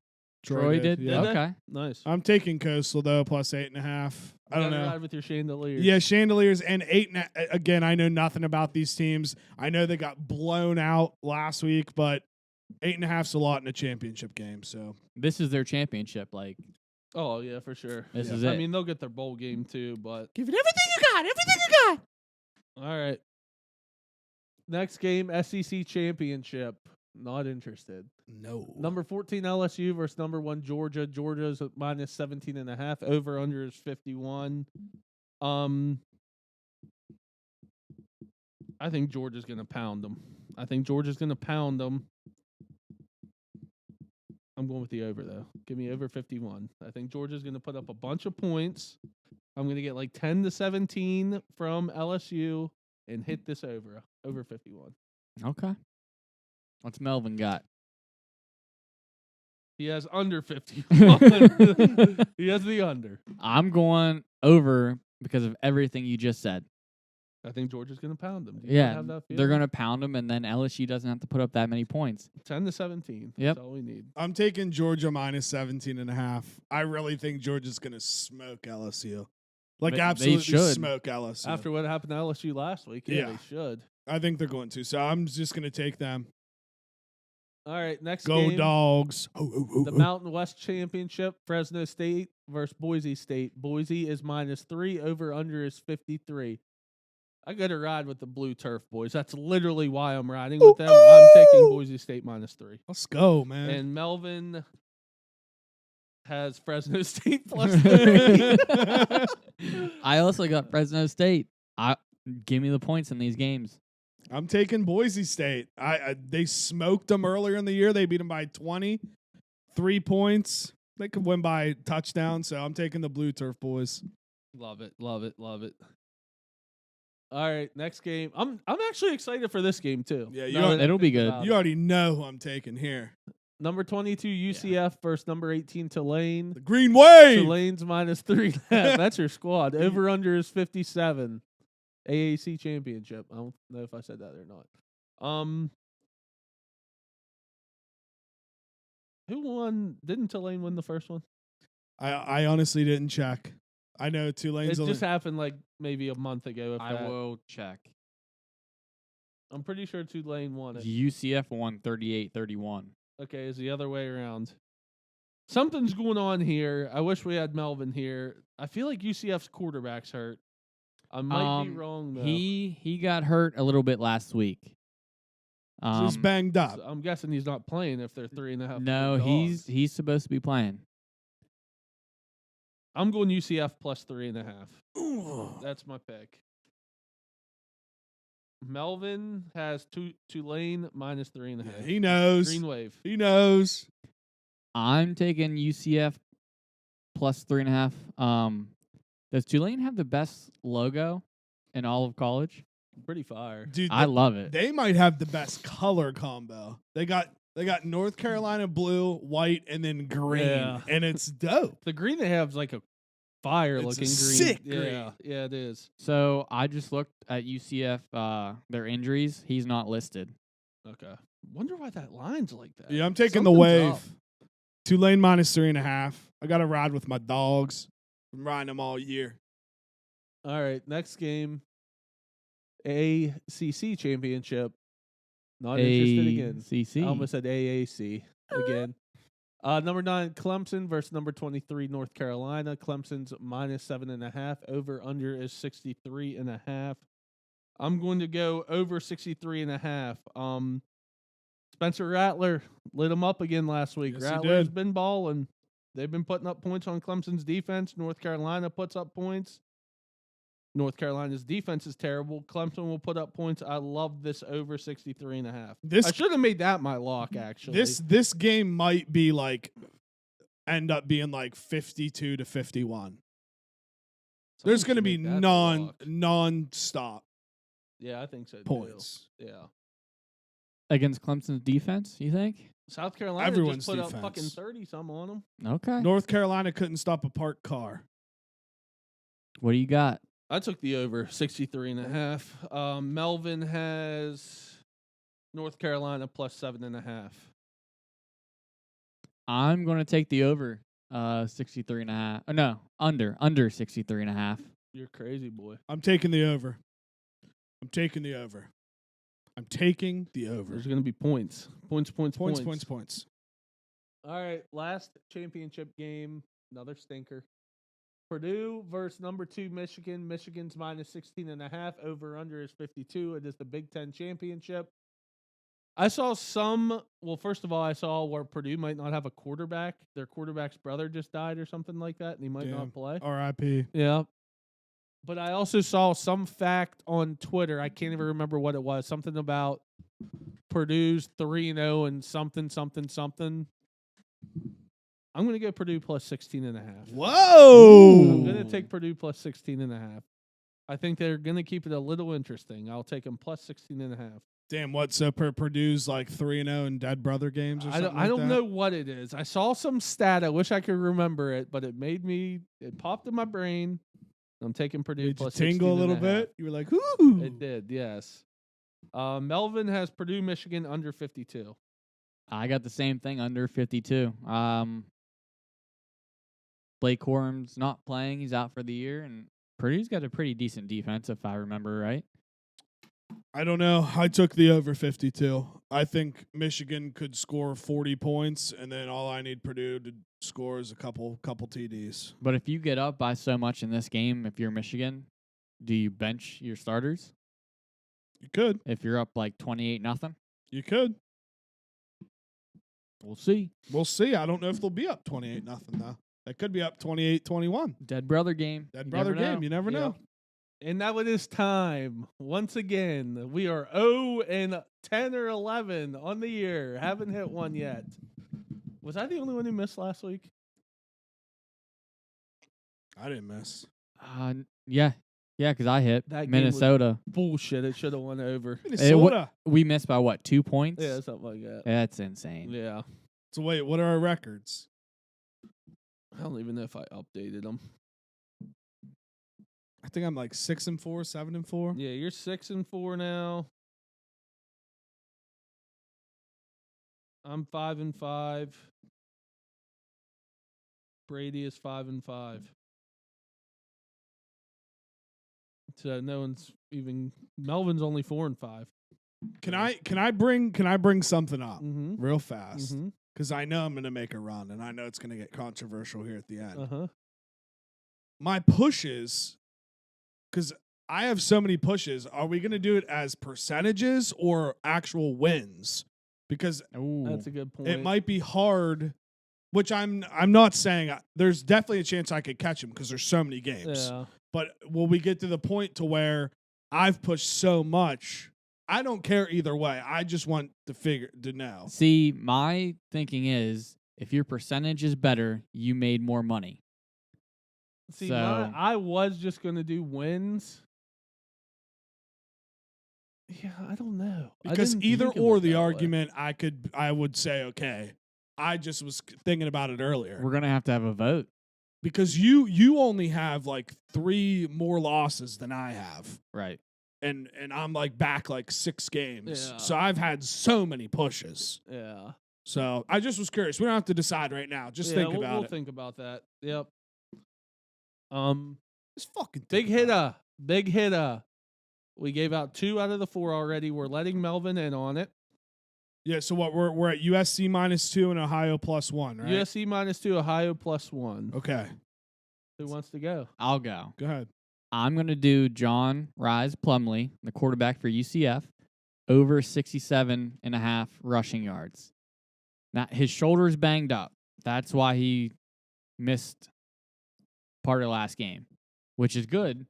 Troy did. Yeah. they? Okay. Nice. I'm taking Coastal though +8.5. I don't Gotta know. ride with your Chandeliers. Yeah, Chandeliers and 8. Again, I know nothing about these teams. I know they got blown out last week, but 8.5's a lot in a championship game. So This is their championship. Like, Oh yeah, for sure. this Yeah. is it. I mean, they'll get their bowl game too, but give it everything you got. Everything you got. all right. Next game, SEC Championship. Not interested. No. Number 14 LSU versus number 1 Georgia. Georgia's at -17.5. Over/under is 51. I think Georgia's gonna pound them. I'm going with the over though. Give me over 51. I think Georgia's gonna put up a bunch of points. I'm gonna get like 10-17 from LSU and hit this over 51. Okay. What's Melvin got? He has under 51. He has the under. I'm going over because of everything you just said. I think Georgia's going to pound them. Do you Yeah, have that they're feeling? going to pound them, and then LSU doesn't have to put up that many points. 10-17. Yep. That's all we need. I'm taking Georgia -17.5. I really think Georgia's going to smoke LSU. Like They absolutely should. smoke LSU. After what happened to LSU last week, yeah, Yeah. they should. I think they're going to. So I'm just going to take them. All right, next Go game. Dogs. The Mountain West Championship, Fresno State versus Boise State. Boise is -3. Over/under is 53. I got to ride with the blue turf boys. That's literally why I'm riding with them. I'm taking Boise State -3. Let's go, man. And Melvin has Fresno State +3. I also got Fresno State. Give me the points in these games. I'm taking Boise State. They smoked them earlier in the year. They beat them by 20, 3 points. They could win by touchdown. So I'm taking the blue turf boys. Love it, love it, love it. All right, next game. I'm actually excited for this game too. Yeah, Now that I it'll be think good. about You it. already know who I'm taking here. Number 22 UCF versus number 18 Tulane. The Green Wave. Tulane's -3.5. That's your squad. Over/under is 57. AAC championship. I don't know if I said that or not. Who won? Didn't Tulane win the first one? I honestly didn't check. I know Tulane's It only. just happened like maybe a month ago. If I that. will check. I'm pretty sure Tulane won it. UCF won 38-31. Okay, it's the other way around. Something's going on here. I wish we had Melvin here. I feel like UCF's quarterback's hurt. I might be wrong though. He got hurt a little bit last week. Just banged up. So I'm guessing he's not playing if they're 3.5. No, dogs. he's supposed to be playing. I'm going UCF plus 3.5. That's my pick. Melvin has Tulane minus 3.5. Yeah, he knows. Green wave. He knows. I'm taking UCF plus 3.5. Does Tulane have the best logo in all of college? Pretty fire. Dude, I love it. They might have the best color combo. They got North Carolina blue, white, and then green, Yeah. and it's dope. The green they have is like a fire It's a looking green. sick Yeah, green. yeah, it is. So I just looked at UCF, their injuries. He's not listed. Okay. Wonder why that line's like that. Yeah, I'm taking the Something's wave. up. Tulane minus 3.5. I got to ride with my dogs. I'm riding them all year. All right, next game. ACC championship. Not interested again. ACC. I almost said AAC again. Number 9, Clemson versus number 23, North Carolina. Clemson's minus 7.5. Over under is 63.5. I'm going to go over 63.5. Spencer Rattler lit him up again last week. Yes, he Rattler's did. been balling. They've been putting up points on Clemson's defense. North Carolina puts up points. North Carolina's defense is terrible. Clemson will put up points. I love this over 63.5. I should have made that my lock, actually. This game might be like end up being like 52 to 51. There's going to be non-stop Yeah, I think so. points. Too. Yeah. Against Clemson's defense, you think? South Carolina Everyone's just put defense. up fucking 30-some on them. Okay. North Carolina couldn't stop a parked car. What do you got? I took the over 63.5. Melvin has North Carolina plus 7.5. I'm going to take the over 63.5. Oh, no, under 63.5. You're crazy, boy. I'm taking the over. I'm taking the over. There's going to be points. Points. All right, last championship game, another stinker. Purdue versus number 2 Michigan. Michigan's minus 16.5. Over under is 52. It is the Big Ten championship. I saw first of all, I saw where Purdue might not have a quarterback. Their quarterback's brother just died or something like that, and he might not play. R.I.P. Yeah. But I also saw some fact on Twitter. I can't even remember what it was. Something about Purdue's 3-0 and something. I'm going to go Purdue plus 16.5. Whoa! I'm going to take Purdue plus 16.5. I think they're going to keep it a little interesting. I'll take them plus 16.5. Damn, what? So Purdue's like 3-0 in dead brother games or something I don't like that? know what it is. I saw some stat. I wish I could remember it, but it popped in my brain. I'm taking Purdue Did you plus tingle a 16.5. little bit? You were like, ooh. It did, yes. Melvin has Purdue, Michigan under 52. I got the same thing, under 52. Blake Corum's not playing. He's out for the year, and Purdue's got a pretty decent defense, if I remember right. I don't know. I took the over 52. I think Michigan could score 40 points, and then all I need Purdue to score is a couple TDs. But if you get up by so much in this game, if you're Michigan, do you bench your starters? You could. If you're up like 28-0? You could. We'll see. We'll see. I don't know if they'll be up 28-0 though. They could be up 28-21. Dead brother game. Dead brother game. You never know. And now it is time. Once again, we are 0-10 or 11 on the year. Haven't hit one yet. Was I the only one who missed last week? I didn't miss. Yeah, because I hit That game was Minnesota. Bullshit. It should have won over. Minnesota. We missed by what, 2 points? Yeah, something like that. That's insane. Yeah. So wait, what are our records? I don't even know if I updated them. I think I'm like 6-4, 7-4. Yeah, you're 6-4 now. I'm 5-5. Brady is 5-5. So no one's even. Melvin's only 4-5. Can I bring something up Mm-hmm. real fast? Mm-hmm. Because I know I'm going to make a run, and I know it's going to get controversial here at the end. Uh-huh. My pushes, because I have so many pushes, are we going to do it as percentages or actual wins? Because That's a good point. it might be hard, which I'm not saying. There's definitely a chance I could catch him because there's so many games. Yeah. But will we get to the point to where I've pushed so much? I don't care either way. I just want to know. See, my thinking is if your percentage is better, you made more money. See, So- I was just going to do wins. Yeah, I don't know. I Because didn't either think of or it the that way. argument, I would say, okay. I just was thinking about it earlier. We're going to have a vote. Because you only have like 3 more losses than I have. Right. And I'm like back like 6 games. Yeah. So I've had so many pushes. Yeah. So I just was curious. We don't have to decide right now. Just think about we'll it. think about that. Yep. Just fucking Big think about it. hitter. Big hitter. We gave out 2 out of the 4 already. We're letting Melvin in on it. Yeah, so what we're at USC -2 and Ohio +1, right? USC -2, Ohio +1. Okay. Who wants to go? I'll go. Go ahead. I'm going to do John Rise Plumlee, the quarterback for UCF, over 67.5 rushing yards. Now, his shoulder's banged up. That's why he missed part of the last game, which is good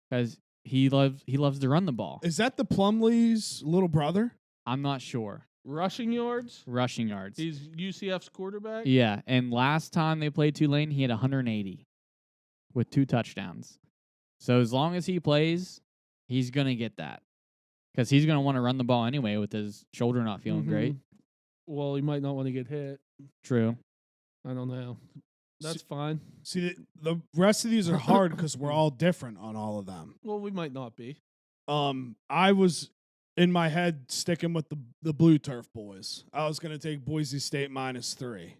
because he loves to run the ball. Is that the Plumlee's little brother? I'm not sure. Rushing yards? Rushing yards. He's UCF's quarterback? Yeah, and last time they played Tulane, he had 180 with 2 touchdowns. So as long as he plays, he's going to get that because he's going to want to run the ball anyway with his shoulder not feeling great. Well, he might not want to get hit. True. I don't know. That's fine. See, the rest of these are hard because we're all different on all of them. Well, we might not be. I was in my head sticking with the Blue Turf boys. I was going to take Boise State -3,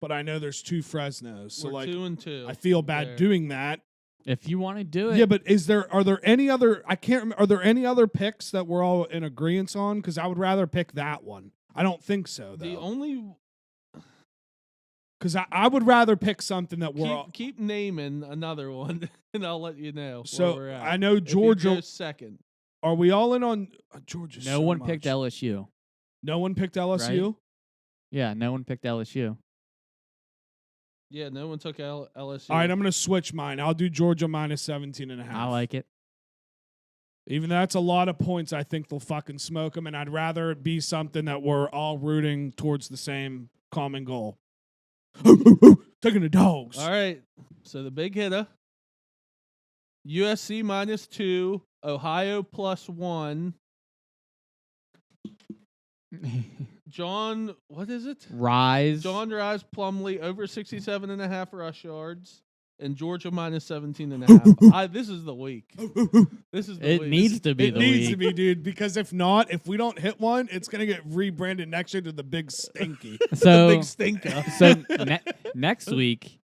but I know there's 2 Fresnos, so We're like 2-2. I feel bad there. doing that. If you want to do it. Yeah, but are there any other? I can't remember. Are there any other picks that we're all in agreement on? Because I would rather pick that one. I don't think so though. The only Because I would rather pick something that we're all. keep naming another one, and I'll let you know. So where we're at. I know If you Georgia. go second. Are we all in on Georgia? no one picked LSU. No one picked LSU. Yeah, no one picked LSU. Yeah, no one took LSU. All right, I'm going to switch mine. I'll do Georgia -17.5. I like it. Even though that's a lot of points, I think they'll fucking smoke them, and I'd rather it be something that we're all rooting towards the same common goal. Taking the dogs. All right. So the big hitter. USC -2, Ohio +1. John, what is it? Rise. John Rise Plumlee over 67.5 rush yards, and Georgia -17.5. This is the week. This is the It week. needs to be It the needs week. to be, dude, because if not, if we don't hit one, it's going to get rebranded next year to the Big Stinky. So, Big stinker. so next week,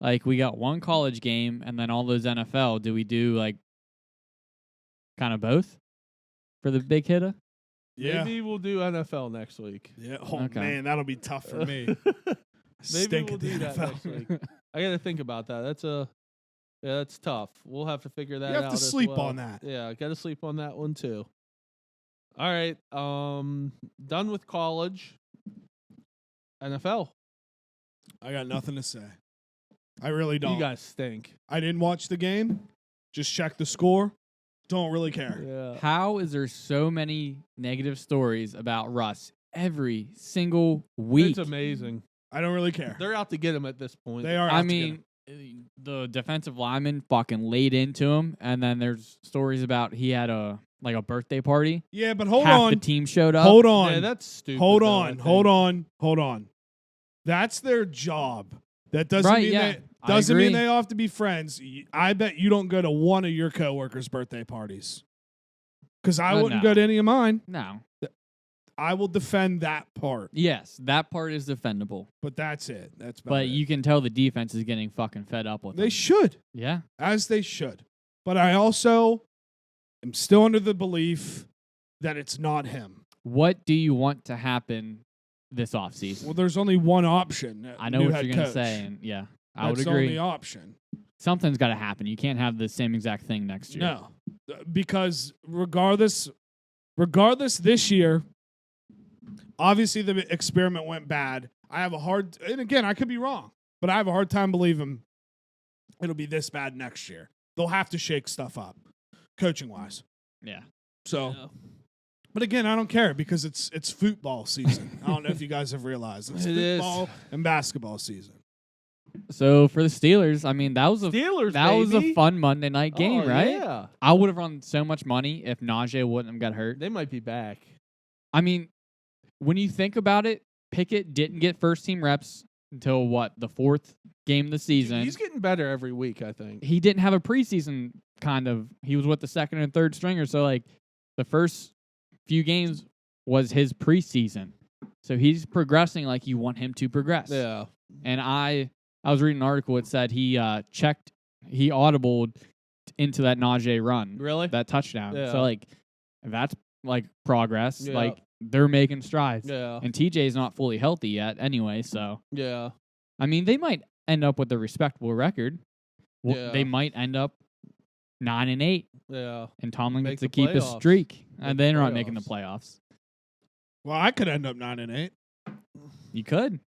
like we got one college game and then all those NFL. Do we do like kind of both for the big hitter? Yeah. Maybe we'll do NFL next week. Yeah. Oh, Okay. man, that'll be tough for me. Maybe Stink we'll at the do that NFL. next week. I got to think about that. That's tough. We'll have to figure that out. You have to as sleep well. on that. Yeah, I got to sleep on that one too. All right, done with college. NFL. I got nothing to say. I really don't. You guys stink. I didn't watch the game. Just check the score. Don't really care. Yeah. How is there so many negative stories about Russ every single week? It's amazing. I don't really care. They're out to get him at this point. They are. I out to get mean, the defensive lineman fucking laid into him, and then there's stories about he had a birthday party. yeah, but hold Half on. the team showed up. Hold on. Yeah, that's stupid. Hold though, I on. think. Hold on. Hold on. That's their job. That doesn't Right, mean yeah. they I doesn't mean agree. they have to be friends. I bet you don't go to one of your coworkers' birthday parties. Because I wouldn't no. go to any of mine. No. I will defend that part. Yes, that part is defendable. But that's it. That's about But it. you can tell the defense is getting fucking fed up with They them. should. Yeah. As they should. But I also am still under the belief that it's not him. What do you want to happen this offseason? Well, there's only one option. I know what you're going to say, and yeah, I would That's agree. the only option. Something's got to happen. You can't have the same exact thing next year. No. Because regardless this year, obviously the experiment went bad. And again, I could be wrong, but I have a hard time believing it'll be this bad next year. They'll have to shake stuff up, coaching-wise. Yeah. So, but again, I don't care because it's football season. I don't know if you guys have realized it's football and basketball season. So for the Steelers, I mean, that was a Steelers, fun Monday night game, right? Yeah. I would have run so much money if Najee wouldn't have got hurt. They might be back. I mean, when you think about it, Pickett didn't get first team reps until the fourth game of the season. He's getting better every week, I think. He didn't have a preseason he was with the second and third stringer. So like the first few games was his preseason. So he's progressing like you want him to progress. Yeah. And I was reading an article. It said he audibled into that Najee run. Really? That touchdown. Yeah. So like that's like progress. Yeah. Like they're making strides. Yeah. And TJ's not fully healthy yet anyway, so Yeah. I mean they might end up with a respectable record. Yeah. They might end up 9-8. Yeah. And Tomlin Make gets to the keep his playoffs. streak. Make And the they're not making the playoffs. playoffs. Well, I could end up 9-8. You could.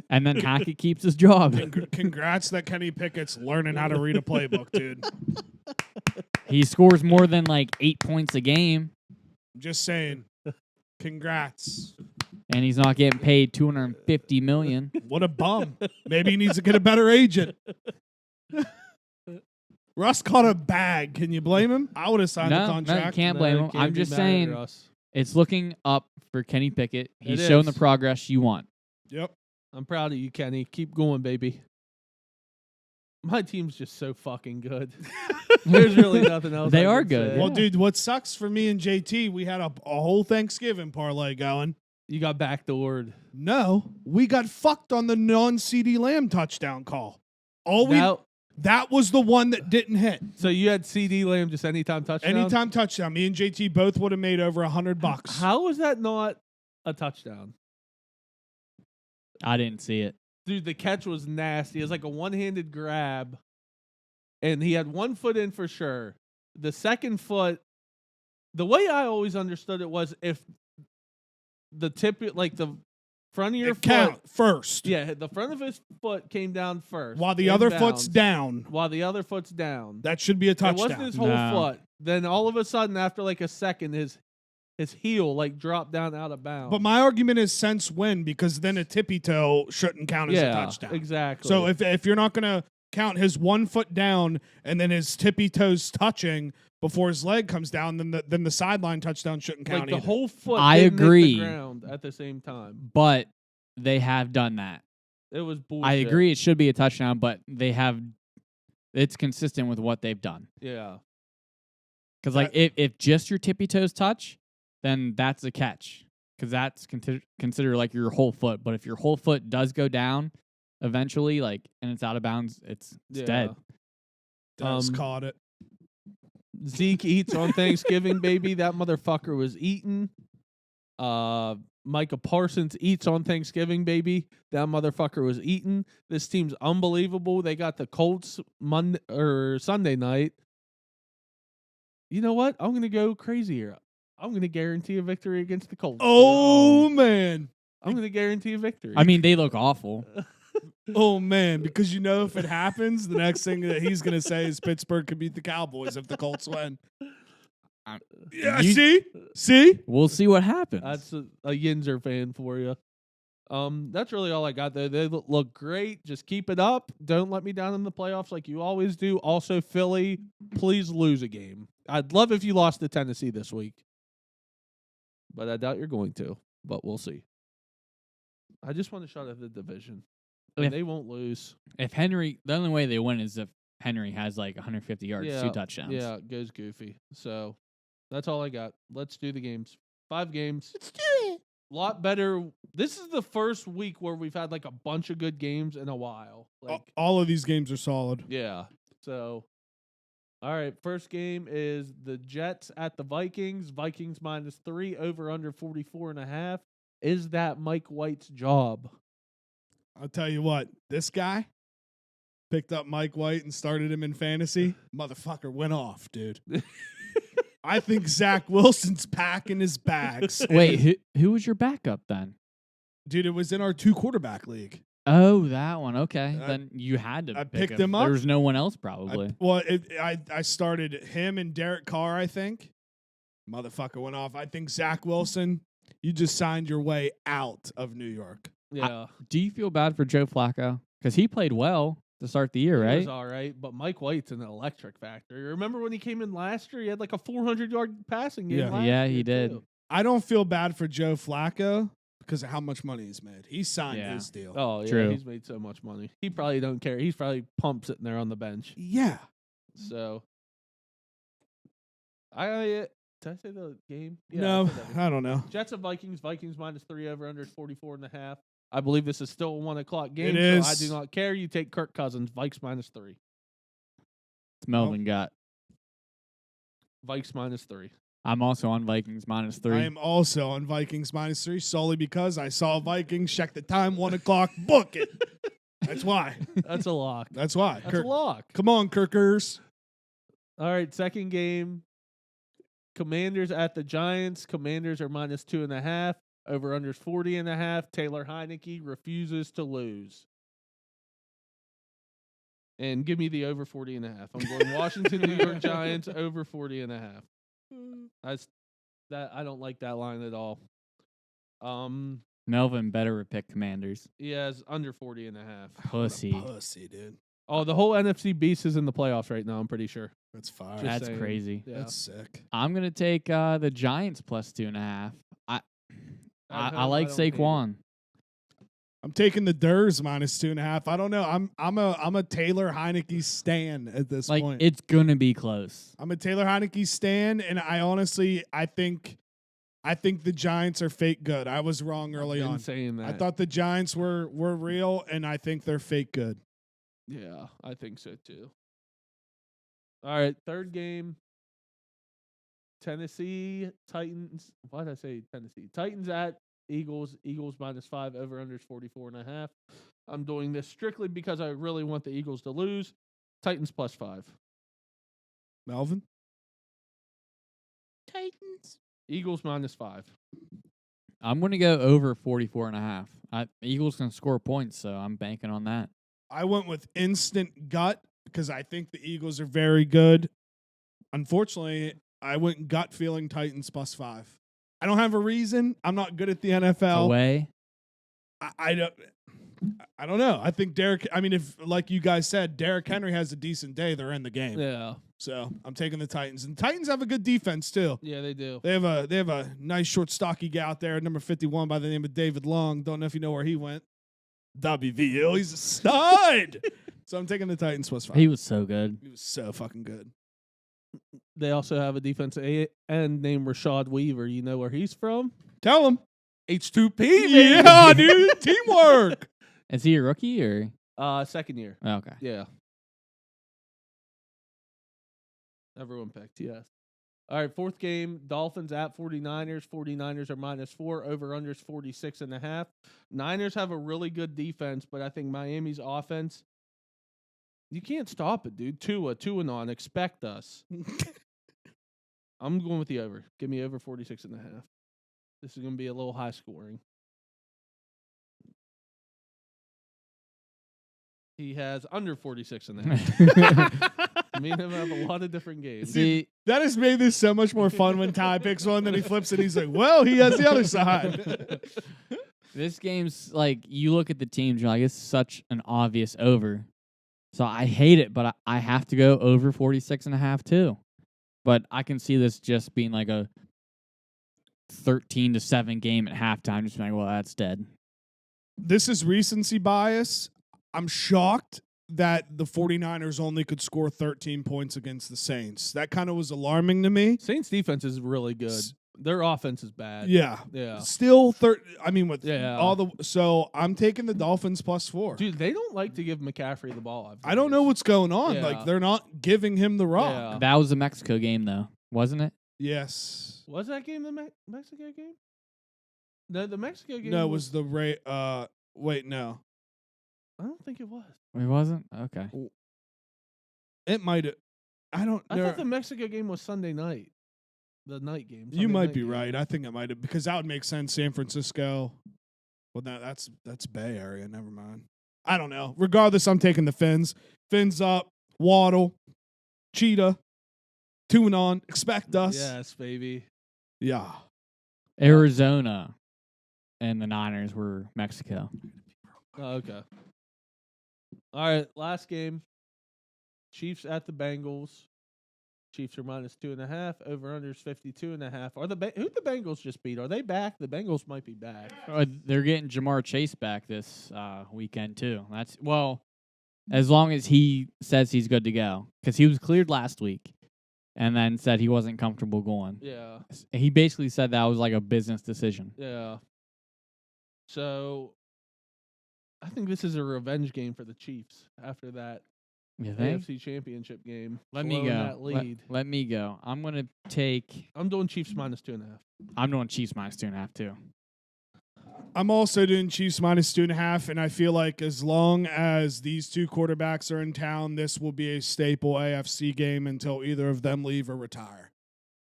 And then Hackett keeps his job. Congrats that Kenny Pickett's learning how to read a playbook, dude. He scores more than like 8 points a game. I'm just saying. Congrats. And he's not getting paid $250 million. What a bum. Maybe he needs to get a better agent. Russ caught a bag. Can you blame him? I would have signed the No, contract. you can't blame him. can't I'm be just mad at saying Russ. it's looking up for Kenny Pickett. He's It shown is. the progress you want. Yep. I'm proud of you, Kenny. Keep going, baby. My team's just so fucking good. There's really nothing else. They I are can good. say. Well, Yeah. dude, what sucks for me and JT, we had a whole Thanksgiving parlay going. You got backdoored. No, we got fucked on the non-CD Lamb touchdown call. That was the one that didn't hit. So you had CD Lamb just anytime touchdown? Anytime touchdown. Me and JT both would have made over $100. How was that not a touchdown? I didn't see it. Dude, the catch was nasty. It was like a one-handed grab, and he had 1 foot in for sure. The second foot, the way I always understood it was if the tip, like the front of your foot, count first. yeah, the front of his foot came down first, While the other inbounds, foot's down. While the other foot's down, That should be a it touchdown. wasn't his whole No. foot. Then all of a sudden, after like a second, his heel like dropped down out of bounds. But my argument is since when? Because then a tippy toe shouldn't count as a touchdown. Exactly. So if you're not going to count his 1 foot down and then his tippy toes touching before his leg comes down, then the sideline touchdown shouldn't count like the either. whole foot, I didn't hit agree. the ground at the same time. But they have done that. It was bullshit. I agree it should be a touchdown, but it's consistent with what they've done. Yeah. Because like if just your tippy toes touch, then that's a catch. Because that's considered like your whole foot. But if your whole foot does go down eventually, like and it's out of bounds, it's dead. Des caught it. Zeke eats on Thanksgiving, baby. That motherfucker was eating. Micah Parsons eats on Thanksgiving, baby. That motherfucker was eating. This team's unbelievable. They got the Colts Sunday night. You know what? I'm gonna go crazy here. I'm gonna guarantee a victory against the Colts. Oh, man. I'm gonna guarantee a victory. I mean, they look awful. Oh, man. Because you know if it happens, the next thing that he's going to say is Pittsburgh could beat the Cowboys if the Colts win. Yeah, see? We'll see what happens. That's a Yinzer fan for you. That's really all I got there. They look great. Just keep it up. Don't let me down in the playoffs like you always do. Also, Philly, please lose a game. I'd love if you lost to Tennessee this week, but I doubt you're going to. But we'll see. I just want to shut out the division. and they won't lose. If Henry, the only way they win is if Henry has like 150 yards, 2 touchdowns. Yeah, it goes goofy. So that's all I got. Let's do the games. 5 games. Let's do it. Lot better. This is the first week where we've had like a bunch of good games in a while. Like, All of these games are solid. yeah. So, all right. First game is the Jets at the Vikings. Vikings -3, over under 44.5. Is that Mike White's job? I'll tell you what, this guy picked up Mike White and started him in fantasy. Motherfucker went off, dude. I think Zach Wilson's packing his bags. Wait, who was your backup then? Dude, it was in our 2-quarterback league. Oh, that one. Okay. Then you had to I pick picked him up. There was no one else probably. I started him and Derek Carr, I think. Motherfucker went off. I think Zach Wilson, you just signed your way out of New York. Yeah. Do you feel bad for Joe Flacco? Because he played well to start the year, He right? was all right, but Mike White's an electric factor. Remember when he came in last year? He had like a 400-yard passing game. Yeah. last Yeah, year, he did. too. I don't feel bad for Joe Flacco because of how much money he's made. He signed his deal. Oh, yeah. True. He's made so much money. He probably don't care. He's probably pumped sitting there on the bench. Yeah. So, did I say the game? Yeah, No, I said that. I don't know. Jets and Vikings. Vikings -3, over under 44.5. I believe this is still a 1 o'clock game. It So I is. do not care. You take Kirk Cousins. Vikes -3. It's Melvin got. Vikes -3. I'm also on Vikings -3. I am also on Vikings -3 solely because I saw Vikings check the time, 1 o'clock, book it. That's why. That's a lock. That's why. That's a lock. Come on, Kirkers. All right, second game. Commanders at the Giants. Commanders are -2.5. Over under 40.5. Taylor Heineke refuses to lose. And give me the over 40.5. I'm going Washington, New York Giants over 40.5. I don't like that line at all. Melvin better pick Commanders. He has under 40.5. Pussy. Pussy, dude. Oh, the whole NFC beast is in the playoffs right now, I'm pretty sure. That's fire. Just That's saying. crazy. Yeah. That's sick. I'm gonna take the Giants +2.5. I like don't hate it. Saquon. I'm taking the Durs -2.5. I don't know. I'm a Taylor Heineke stan at this Like point. it's gonna be close. I'm a Taylor Heineke stan, and I think the Giants are fake good. I was wrong early I've been on. saying that. I thought the Giants were real, and I think they're fake good. Yeah, I think so too. All right, third game. Tennessee Titans. Why did I say Tennessee? Titans at Eagles. Eagles -5. Over under 44.5. I'm doing this strictly because I really want the Eagles to lose. Titans +5. Melvin? Titans. Eagles -5. I'm gonna go over 44.5. Eagles can score points, so I'm banking on that. I went with instant gut because I think the Eagles are very good. Unfortunately, I went gut feeling Titans +5. I don't have a reason. I'm not good at the NFL. Away. I don't know. I think if like you guys said, Derrick Henry has a decent day, they're in the game. Yeah. So I'm taking the Titans. And the Titans have a good defense too. Yeah, they do. They have a nice short stocky guy out there, number 51 by the name of David Long. Don't know if you know where he went. WVU, he's a stud. So I'm taking the Titans +5. He was so good. He was so fucking good. They also have a defensive end named Rashad Weaver. You know where he's from? Tell him. H2P, baby. Yeah, dude. Teamwork. Is he a rookie or? Second year. Okay. Yeah. Everyone picked, yes. All right, fourth game, Dolphins at 49ers. 49ers are -4. Over-unders 46.5. Niners have a really good defense, but I think Miami's offense, you can't stop it, dude. Tua and on. Expect us. I'm going with the over. Give me over 46.5. This is going to be a little high scoring. He has under 46.5. Me and him have a lot of different games. See, That has made this so much more fun when Ty picks one, then he flips it. He's like, well, he has the other side. this game's like you look at the teams, you're like, it's such an obvious over. So I hate it, but I have to go over 46.5 too. But I can see this just being like a 13-7 game at halftime. Just being like, well, that's dead. This is recency bias. I'm shocked that the 49ers only could score 13 points against the Saints. That kind of was alarming to me. Saints defense is really good. Their offense is bad. Yeah. Yeah. Still with Yeah. all the so I'm taking the Dolphins +4. Dude, they don't like to give McCaffrey the ball. I don't know what's going on. Yeah. Like they're not giving him the rock. Yeah. That was the Mexico game, though, wasn't it? Yes. Was that game the Mexico game? No, the Mexico game. No, it was the wait, no. I don't think it was. It wasn't? Okay. It might have. I thought the Mexico game was Sunday night. The night game. You might be right. I think it might have, because that would make sense. San Francisco. Well, that's Bay Area. Never mind. I don't know. Regardless, I'm taking the Fins. Fins up. Waddle. Cheetah. Tune on. Expect us. Yes, baby. Yeah. Arizona and the Niners were Mexico. Oh, okay. All right, last game. Chiefs at the Bengals. Chiefs are -2.5. Over/under is 52.5. Who the Bengals just beat? Are they back? The Bengals might be back. They're getting Jamar Chase back this weekend too. As long as he says he's good to go, because he was cleared last week, and then said he wasn't comfortable going. Yeah. He basically said that was like a business decision. Yeah. So, I think this is a revenge game for the Chiefs after that You think? AFC Championship game. Let me blowing go. That lead. Let me go. I'm gonna take. I'm doing Chiefs -2.5. I'm doing Chiefs -2.5 too. I'm also doing Chiefs -2.5, and I feel like as long as these two quarterbacks are in town, this will be a staple AFC game until either of them leave or retire.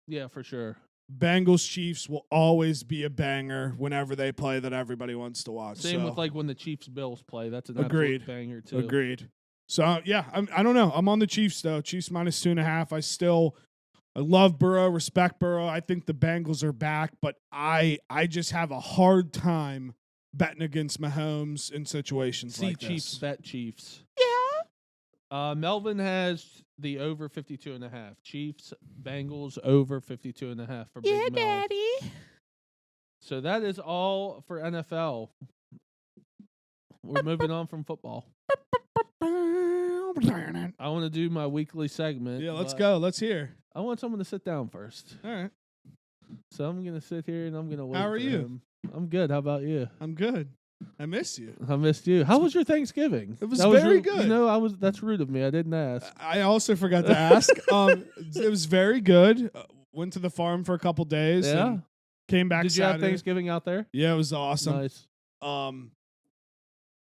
Yeah, for sure. Bengals Chiefs will always be a banger whenever they play that everybody wants to watch. Same so. with like when the Chiefs Bills play. That's an Agreed. absolute banger too. Agreed. So yeah, I don't know. I'm on the Chiefs though. Chiefs -2.5. I love Burrow, respect Burrow. I think the Bengals are back, but I just have a hard time betting against Mahomes in situations like Chiefs, this. bet Chiefs. Yeah. Melvin has the over 52.5. Chiefs, Bengals over 52.5 for Big Mel. Daddy. So that is all for NFL. We're moving on from football. I want to do my weekly segment. Yeah, let's go. Let's hear. I want someone to sit down first. All right. So I'm going to sit here and I'm going to wait. How are for you? him. I'm good. How about you? I'm good. I miss you. I missed you. How was your Thanksgiving? It was That very your- good. You know, that's rude of me. I didn't ask. I also forgot to ask. It was very good. Went to the farm for a couple days. Yeah. And came back Did you have Saturday. Thanksgiving out there? Yeah, it was awesome. Nice.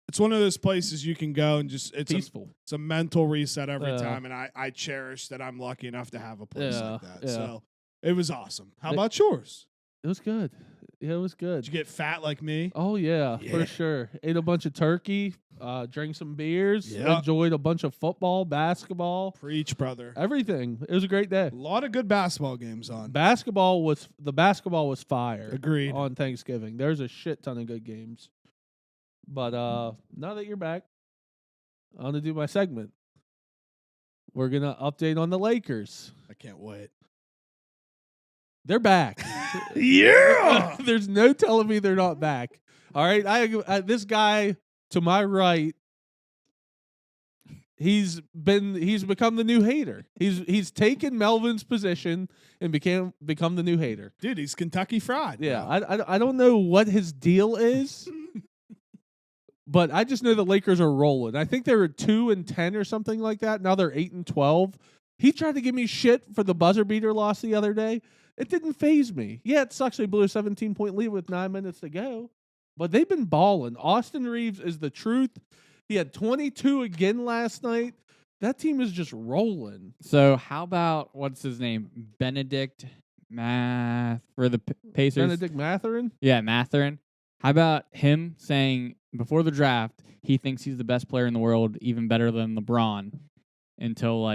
It's one of those places you can go and just it's Peaceful. a mental reset every Yeah. time, and I cherish that I'm lucky enough to have a place Yeah, like that. yeah. So it was awesome. How They- about yours? It was good. Yeah, it was good. Did you get fat like me? Oh yeah, Yeah. for sure. Ate a bunch of turkey, drank some beers, Yeah. enjoyed a bunch of football, basketball, Preach, brother. everything. It was a great day. A lot of good basketball games on. Basketball was fire. Agreed. On Thanksgiving. There's a shit ton of good games. But now that you're back, I'm gonna do my segment. We're gonna update on the Lakers. I can't wait. They're back. Yeah. There's no telling me they're not back. All right, this guy to my right, he's become the new hater. He's taken Melvin's position and become the new hater. Dude, he's Kentucky Fried. Yeah, bro. I don't know what his deal is, but I just know the Lakers are rolling. I think they were 2-10 or something like that. Now they're 8-12. He tried to give me shit for the buzzer beater loss the other day. It didn't faze me. Yeah, it sucks they blew a 17-point lead with 9 minutes to go, but they've been balling. Austin Reeves is the truth. He had 22 again last night. That team is just rolling. So how about what's his name? Benedict Math for the Pacers. Benedict Mathurin? Yeah, Mathurin. How about him saying before the draft he thinks he's the best player in the world, even better than LeBron, until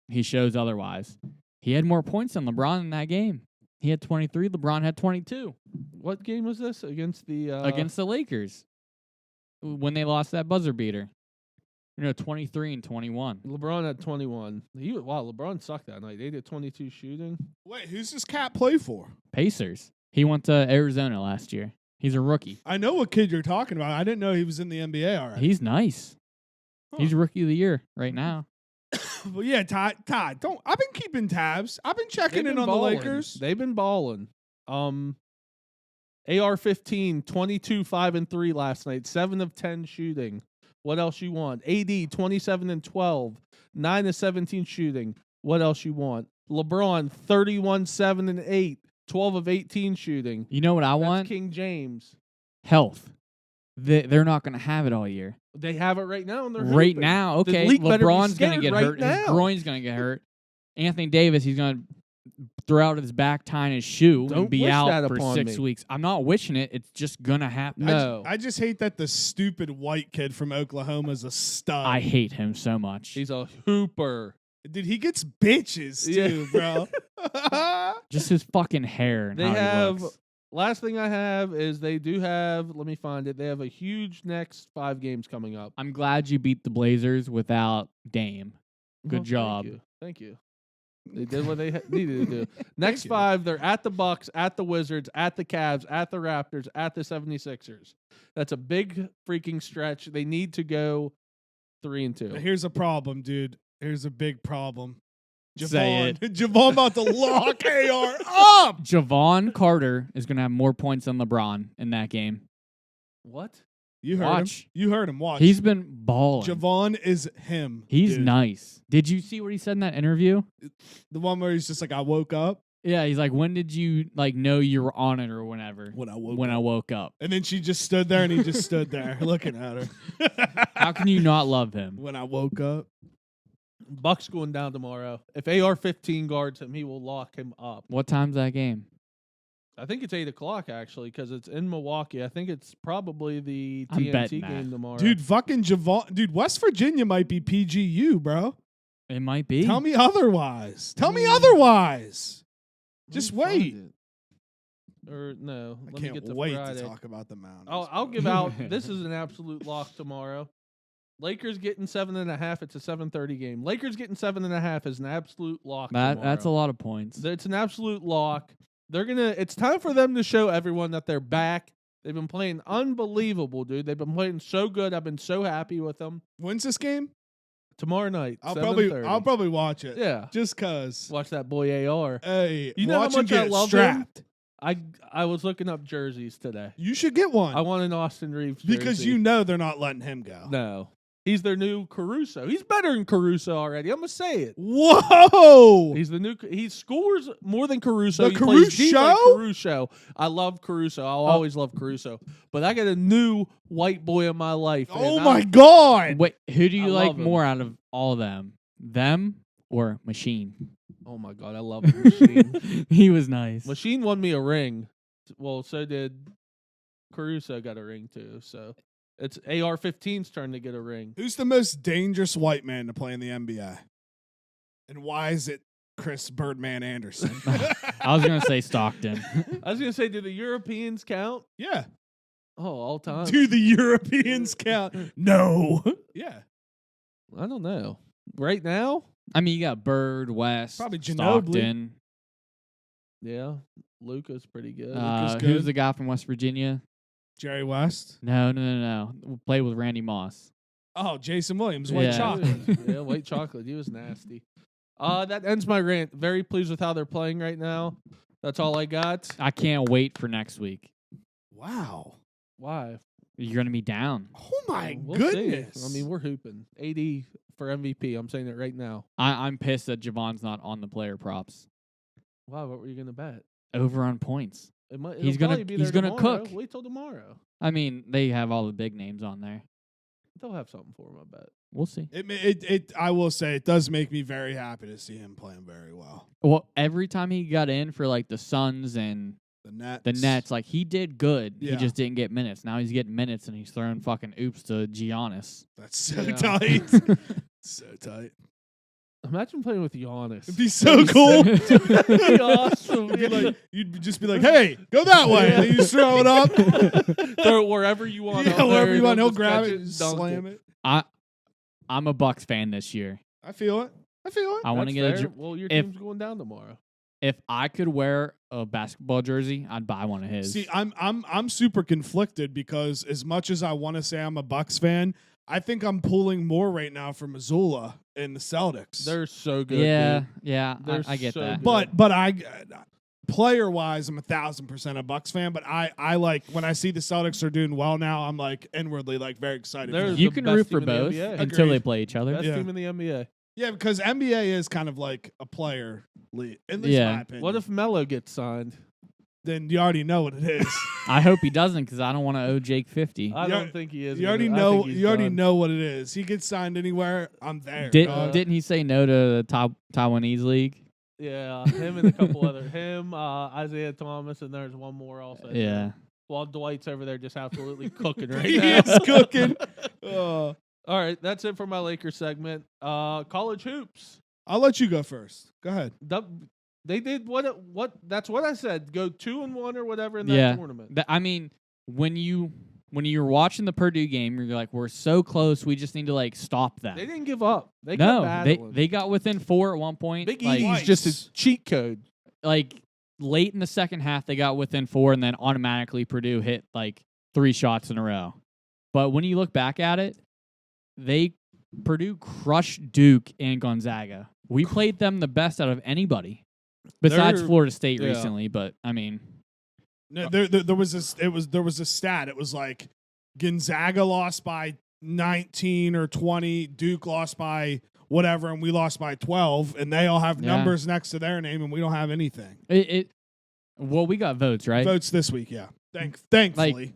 he shows otherwise. He had more points than LeBron in that game. He had 23. LeBron had 22 What game was this? Against the Lakers when they lost that buzzer beater. 23 and 21. LeBron had 21. LeBron sucked that night. They did 22 shooting. Wait, who's this cat play for? Pacers. He went to Arizona last year. He's a rookie. I know what kid you're talking about. I didn't know he was in the NBA already. He's nice. He's rookie of the year right now. Well, yeah, Todd, don't. I've been keeping tabs. I've been checking in on the Lakers. They've been balling. AR-15, 22, 5 and 3 last night. 7 of 10 shooting. What else you want? AD, 27 and 12, 9 of 17 shooting. What else you want? LeBron, 31, 7 and 8, 12 of 18 shooting. You know what I That's want? King James. Health. They're not going to have it all year. They have it right now, and they're Right hooping. now, The okay. league better be LeBron's going to scared get right hurt. His now. groin's going to get hurt. Anthony Davis, he's going to throw out his back, tying his shoe, Don't and be wish out that for upon 6 me. weeks. I'm not wishing it. It's just going to happen. No. I just hate that the stupid white kid from Oklahoma is a stud. I hate him so much. He's a hooper. Dude, he gets bitches too, bro. Just his fucking hair and They how he have. looks. Last thing I have is they do have. Let me find it. They have a huge next 5 games coming up. I'm glad you beat the Blazers without Dame. Good Well, job. Thank you. They did what they needed to do. Next 5, they're at the Bucks, at the Wizards, at the Cavs, at the Raptors, at the 76ers. That's a big freaking stretch. They need to go 3-2. Here's a problem, dude. Here's a big problem. Say Javon. Javon about to lock AR up. Javon Carter is going to have more points than LeBron in that game. What? You heard Watch. him. You heard him. Watch. He's been balling. Javon is him. He's dude. nice. Did you see what he said in that interview? The one where he's just like, I woke up. Yeah, he's like, when did you know you were on it or whenever? When I woke When up. I woke up. And then she just stood there and he just stood there looking at her. How can you not love him? When I woke up. Bucks going down tomorrow. If AR-15 guards him, he will lock him up. What time's that game? I think it's 8 o'clock actually because it's in Milwaukee. I think it's probably the I'm TNT betting game that. tomorrow. Dude, fucking Javon. Dude, West Virginia might be PGU, bro. It might be. Tell me otherwise. Tell me otherwise. Let Just me find wait. it. Or no, I let me can't get to wait Friday. to talk about the Mountains. I'll give out. This is an absolute lock tomorrow. Lakers getting 7.5. It's a 7:30 game. Lakers getting 7.5 is an absolute lock. That's a lot of points. It's an absolute lock. It's time for them to show everyone that they're back. They've been playing unbelievable, dude. They've been playing so good. I've been so happy with them. When's this game? Tomorrow night, I'll 7:30. probably watch it. Yeah. Just cause. Watch that boy AR. Hey, You know how watch him much I get love strapped. I was looking up jerseys today. You should get one. I want an Austin Reeves jersey. because you know they're not letting him go. No. He's their new Caruso. He's better than Caruso already. I'm going to say it. Whoa! He's the new. He scores more than Caruso. The He plays deep like Caruso? Caruso. I love Caruso. I'll always love Caruso. But I got a new white boy in my life. Oh and my god! Wait, who do you I like love him. more out of all of them? Them or Machine? Oh my god, I love Machine. He was nice. Machine won me a ring. Well, so did Caruso. Got a ring too. So it's AR-15's turn to get a ring. Who's the most dangerous white man to play in the NBA? And why is it Chris Birdman Anderson? I was going to say Stockton. I was gonna say, do the Europeans count? Yeah. Oh, all time. Do the Europeans count? No. Yeah. I don't know. Right now, I mean, you got Bird, West, Probably Ginobili. Stockton. yeah, Luca's pretty good. Luka's Who's good. the guy from West Virginia? Jerry West. No. Play with Randy Moss. Oh, Jason Williams, white Yeah. chocolate. Yeah, white chocolate. He was nasty. That ends my rant. Very pleased with how they're playing right now. That's all I got. I can't wait for next week. Wow. Why? You're going to be down. Oh my We'll goodness. see. I mean, we're hooping. 80 for MVP. I'm saying it right now. I'm pissed that Javon's not on the player props. Wow, what were you gonna bet? Over on points. It'll He's gonna- probably be he's there gonna tomorrow. cook. Wait till tomorrow. I mean, they have all the big names on there. They'll have something for him. I bet. We'll see. I will say it does make me very happy to see him playing very well. Well, every time he got in for like the Suns and The Nets. like he did good. Yeah. He just didn't get minutes. Now he's getting minutes and he's throwing fucking oops to Giannis. That's so Yeah. tight. So tight. Imagine playing with Giannis. It'd be so cool. That'd be awesome. You'd, be like, you'd just be like, "Hey, go that way," and then you just throw it up. Throw it wherever you want. Yeah, out there, wherever you want. they'll He'll just grab catch it, and dunk slam it. I'm a Bucks fan this year. I feel it. I want to That's get fair. Well, your if- team's going down tomorrow. if I could wear a basketball jersey, I'd buy one of his. See, I'm super conflicted because as much as I want to say I'm a Bucks fan, I think I'm pulling more right now for Missoula and the Celtics. They're so good. Yeah, dude. yeah, They're I get so that. good. But I player wise, I'm 1,000% a Bucks fan. But I like when I see the Celtics are doing well now. I'm like inwardly like very excited. They're for them. You the can best root team for in the both NBA. until they Agreed. play each other. Best Yeah. team in the NBA. Yeah, because NBA is kind of like a player league, at least Yeah. my opinion. What if Melo gets signed? Then you already know what it is. I hope he doesn't because I don't want to owe Jake 50. I You don't think he is. You already I know. think he's You already done. know what it is. He gets signed anywhere. I'm there. Did, dog. didn't he say no to the Taiwanese league? Yeah, him and a couple other. Him, Isaiah Thomas, and there's one more also. Yeah. While Dwight's over there just absolutely cooking right He now. is cooking. All right, that's it for my Lakers segment. College hoops. I'll let you go first. Go ahead. They did what? That's what I said. Go 2-1 or whatever in that Yeah. tournament. I mean, when you're watching the Purdue game, you're like, we're so close. We just need to like stop them. They didn't give up. They No, kept they battling. got within 4 at one point. Big like, Edie's just a cheat code. like late in the second half, they got within 4, and then automatically Purdue hit like 3 shots in a row. But when you look back at it, Purdue crushed Duke and Gonzaga. We played them the best out of anybody besides They're- Florida State yeah. recently. But I mean, No, there was a stat. It was like Gonzaga lost by 19 or 20, Duke lost by whatever, and we lost by 12, and they all have Yeah. numbers next to their name, and we don't have anything. well, we got votes, right? Votes this week, yeah. Thankfully.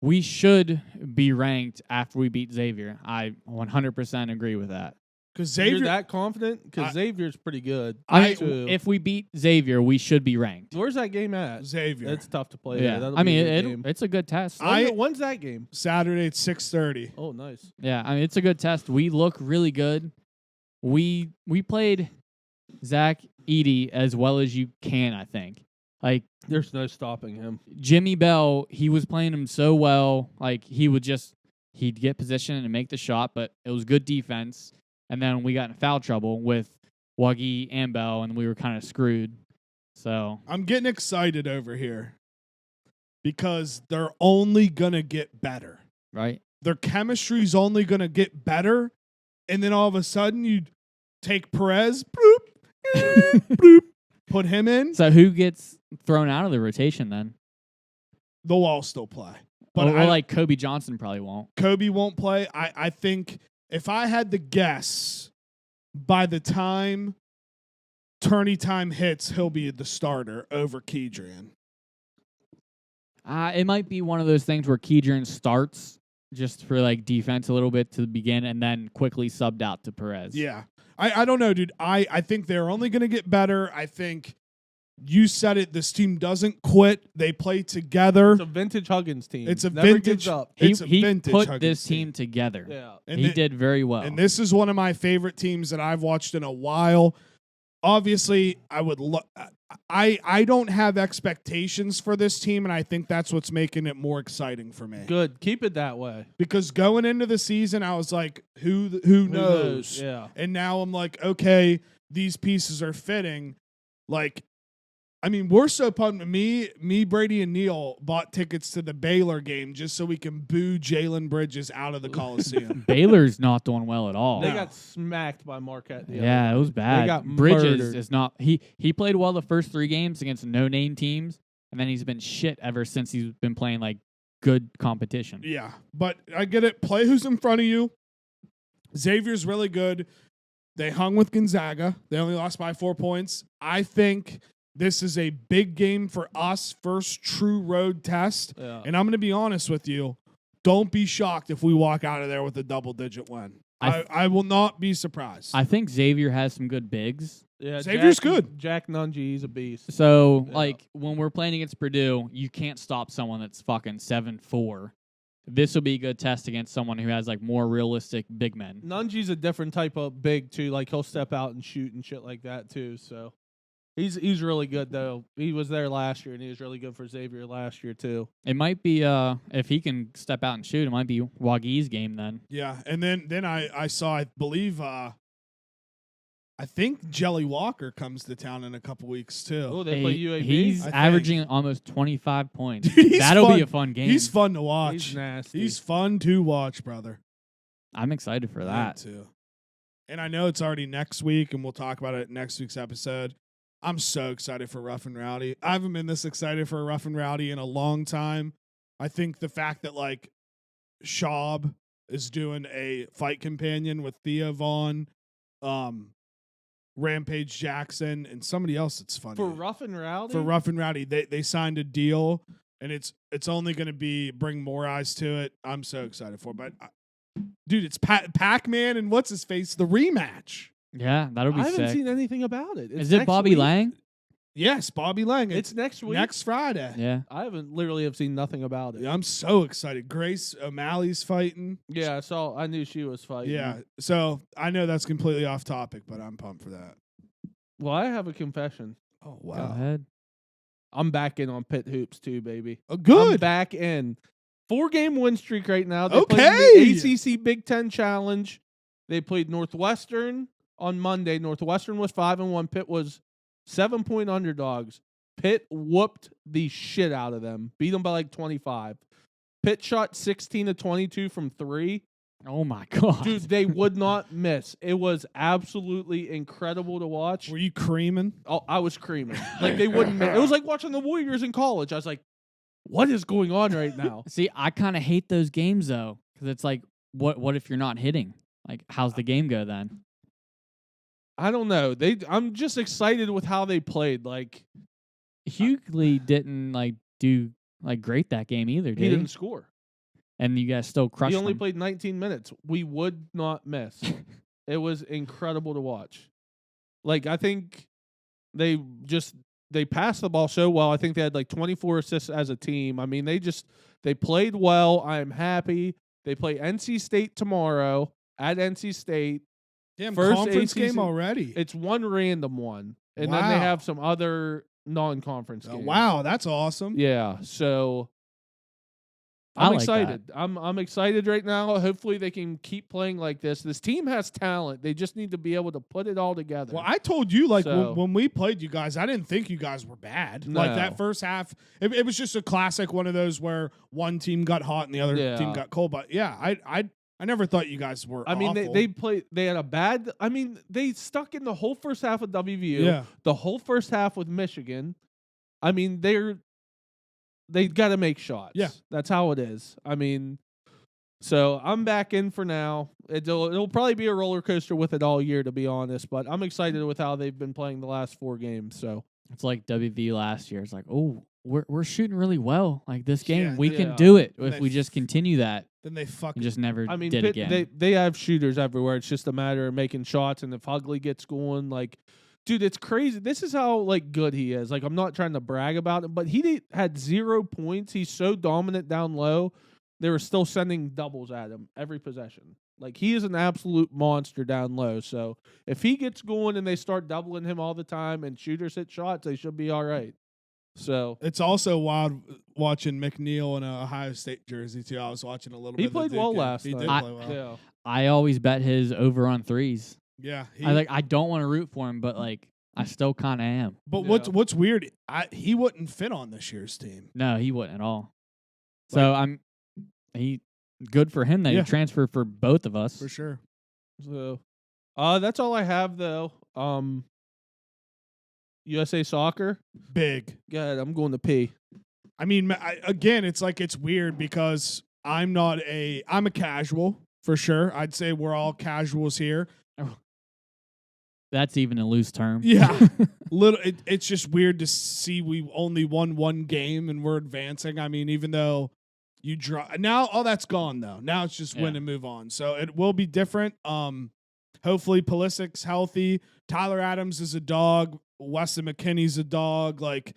We should be ranked after we beat Xavier. I 100% agree with that. Because You're Xavier, that confident? Because Xavier's pretty good. I too. mean, if we beat Xavier, we should be ranked. Where's that game at? Xavier. It's tough to play. Yeah, That'll I be mean, a good game. it's a good test. When's that game? Saturday at 6:30. Oh, nice. Yeah, I mean, it's a good test. We look really good. We played Zach Edey as well as you can, I think. Like, There's no stopping him. Jimmy Bell, he was playing him so well. Like, he'd get position and make the shot, but it was good defense. And then we got in foul trouble with Wuggy and Bell, and we were kind of screwed. So, I'm getting excited over here because they're only going to get better. right? Their chemistry's only going to get better. And then all of a sudden, you take Perez, bloop, bloop, put him in. So, who gets thrown out of the rotation then? They'll all still play. But Or like Kobe Johnson probably won't. Kobe won't play. I think if I had to guess, by the time tourney time hits, he'll be the starter over Kedrian. It might be one of those things where Kedrian starts just for like defense a little bit to begin and then quickly subbed out to Perez. Yeah. I don't know, dude. I think they're only going to get better. I think you said it. This team doesn't quit. They play together. It's a vintage Huggins team. It's a Never vintage- gives up. It's a He vintage put Huggins this team. team together. Yeah. And He thi- did very well. And this is one of my favorite teams that I've watched in a while. Obviously, I would I don't have expectations for this team, and I think that's what's making it more exciting for me. Good. Keep it that way. Because going into the season, I was like, who knows? Yeah. And now I'm like, okay, these pieces are fitting. Like, I mean, we're so pumped. Me, Brady, and Neil bought tickets to the Baylor game just so we can boo Jalen Bridges out of the Coliseum. Baylor's not doing well at all. They No. got smacked by Marquette. The Yeah, other it was night. bad. They got Bridges murdered. is not. He played well the first 3 games against no-name teams, and then he's been shit ever since he's been playing like good competition. Yeah, but I get it. Play who's in front of you. Xavier's really good. They hung with Gonzaga. They only lost by 4 points. I think this is a big game for us, first true road test. Yeah. And I'm going to be honest with you. Don't be shocked if we walk out of there with a double-digit win. I will not be surprised. I think Xavier has some good bigs. Yeah, Xavier's good. Jack Nungy, he's a beast. So, Yeah. like, when we're playing against Purdue, you can't stop someone that's fucking 7'4". This will be a good test against someone who has, like, more realistic big men. Nungy's a different type of big, too. Like, he'll step out and shoot and shit like that, too. So he's really good, though. He was there last year, and he was really good for Xavier last year, too. It might be, if he can step out and shoot, it might be Waggy's game then. yeah, and then I saw, I believe, I think Jelly Walker comes to town in a couple weeks, too. Oh, they play UAB? He's I think. averaging almost 25 points. Dude, he's That'll fun. be a fun game. He's fun to watch. He's nasty. He's fun to watch, brother. I'm excited for that. too. And I know it's already next week, and we'll talk about it next week's episode. I'm so excited for Rough and Rowdy. I haven't been this excited for Rough and Rowdy in a long time. I think the fact that, like, Schaub is doing a fight companion with Thea Vaughn, Rampage Jackson, and somebody else that's funny. For Rough and Rowdy? For Rough and Rowdy, they signed a deal, and it's only going to bring more eyes to it. I'm so excited for it. But, dude, it's Pac-Man and what's-his-face, the rematch. Yeah, that'll be I sick. haven't seen anything about it. Is it Bobby Lang? Yes, Bobby Lang. It's next week? Next Friday. Yeah. I literally have seen nothing about it. Yeah, I'm so excited. Grace O'Malley's fighting. Yeah, I knew she was fighting. Yeah, so I know that's completely off topic, but I'm pumped for that. Well, I have a confession. Oh, Go wow. ahead. I'm back in on Pitt Hoops too, baby. Oh, good. I'm back in. 4-game win streak right now. They played Okay. the ACC Big Ten Challenge. They played Northwestern on Monday. Northwestern was 5-1. Pitt was 7-point underdogs. Pitt whooped the shit out of them. Beat them by like 25. Pitt shot 16 of 22 from 3. Oh, my God. Dude, they would not miss. It was absolutely incredible to watch. Were you creaming? Oh, I was creaming. Like, they wouldn't miss. It was like watching the Warriors in college. I was like, what is going on right now? See, I kind of hate those games, though, because it's like, what if you're not hitting? Like, how's the game go then? I don't know. I'm just excited with how they played. Like, Hughley didn't, like, do, like, great that game either, did he he? didn't score. And you guys still crushed He only them. played 19 minutes. We would not miss. It was incredible to watch. Like, I think they passed the ball so well. I think they had like 24 assists as a team. I mean, they played well. I am happy. They play NC State tomorrow at NC State. Damn, First conference ACC game already. It's one random one. And then they Wow. have some other non-conference games. Wow, that's awesome. Yeah, so I I'm like excited. I'm excited right now. Hopefully they can keep playing like this. This team has talent. They just need to be able to put it all together. Well, I told you, like, So- when we played you guys, I didn't think you guys were bad. Like, No. that first half, it was just a classic one of those where one team got hot and the other Yeah. team got cold. But, yeah, I never thought you guys were I mean, awful. they had a bad. I mean, they stuck in the whole first half with WVU. Yeah. The whole first half with Michigan. I mean, they got to make shots. Yeah. That's how it is. I mean, so I'm back in for now. It'll probably be a roller coaster with it all year, to be honest. But I'm excited with how they've been playing the last 4 games. So It's like WV last year. It's like, oh, we're shooting really well. Like, this game, Yeah, we yeah. can do it And if we just continue that. Then they fucking You just never I mean, did Pitt, again. they have shooters everywhere. It's just a matter of making shots, and if Hugley gets going, like, dude, it's crazy. This is how like good he is. Like, I'm not trying to brag about it, but had 0 points. He's so dominant down low. They were still sending doubles at him every possession. Like, he is an absolute monster down low. So if he gets going and they start doubling him all the time and shooters hit shots, they should be all right. So It's also wild watching McNeil in a Ohio State jersey, too. I was watching a little bit. he of the played Duke well game. last He night. did play well. Yeah. I always bet his over on threes. Yeah. I don't want to root for him, but like I still kind of am. But Yeah. what's weird, he wouldn't fit on this year's team. No, he wouldn't at all. So he good for him that Yeah. he transferred for both of us. For sure. So that's all I have though. USA Soccer. Big. God, I'm going to pee. I mean, again, it's like it's weird because I'm a casual for sure. I'd say we're all casuals here. That's even a loose term. Yeah. It's just weird to see we only won 1 game and we're advancing. I mean, even though you draw now, all that's gone though. Now it's just win Yeah. and move on. So it will be different. Hopefully Pulisic's healthy. Tyler Adams is a dog. Weston McKinney's a dog. Like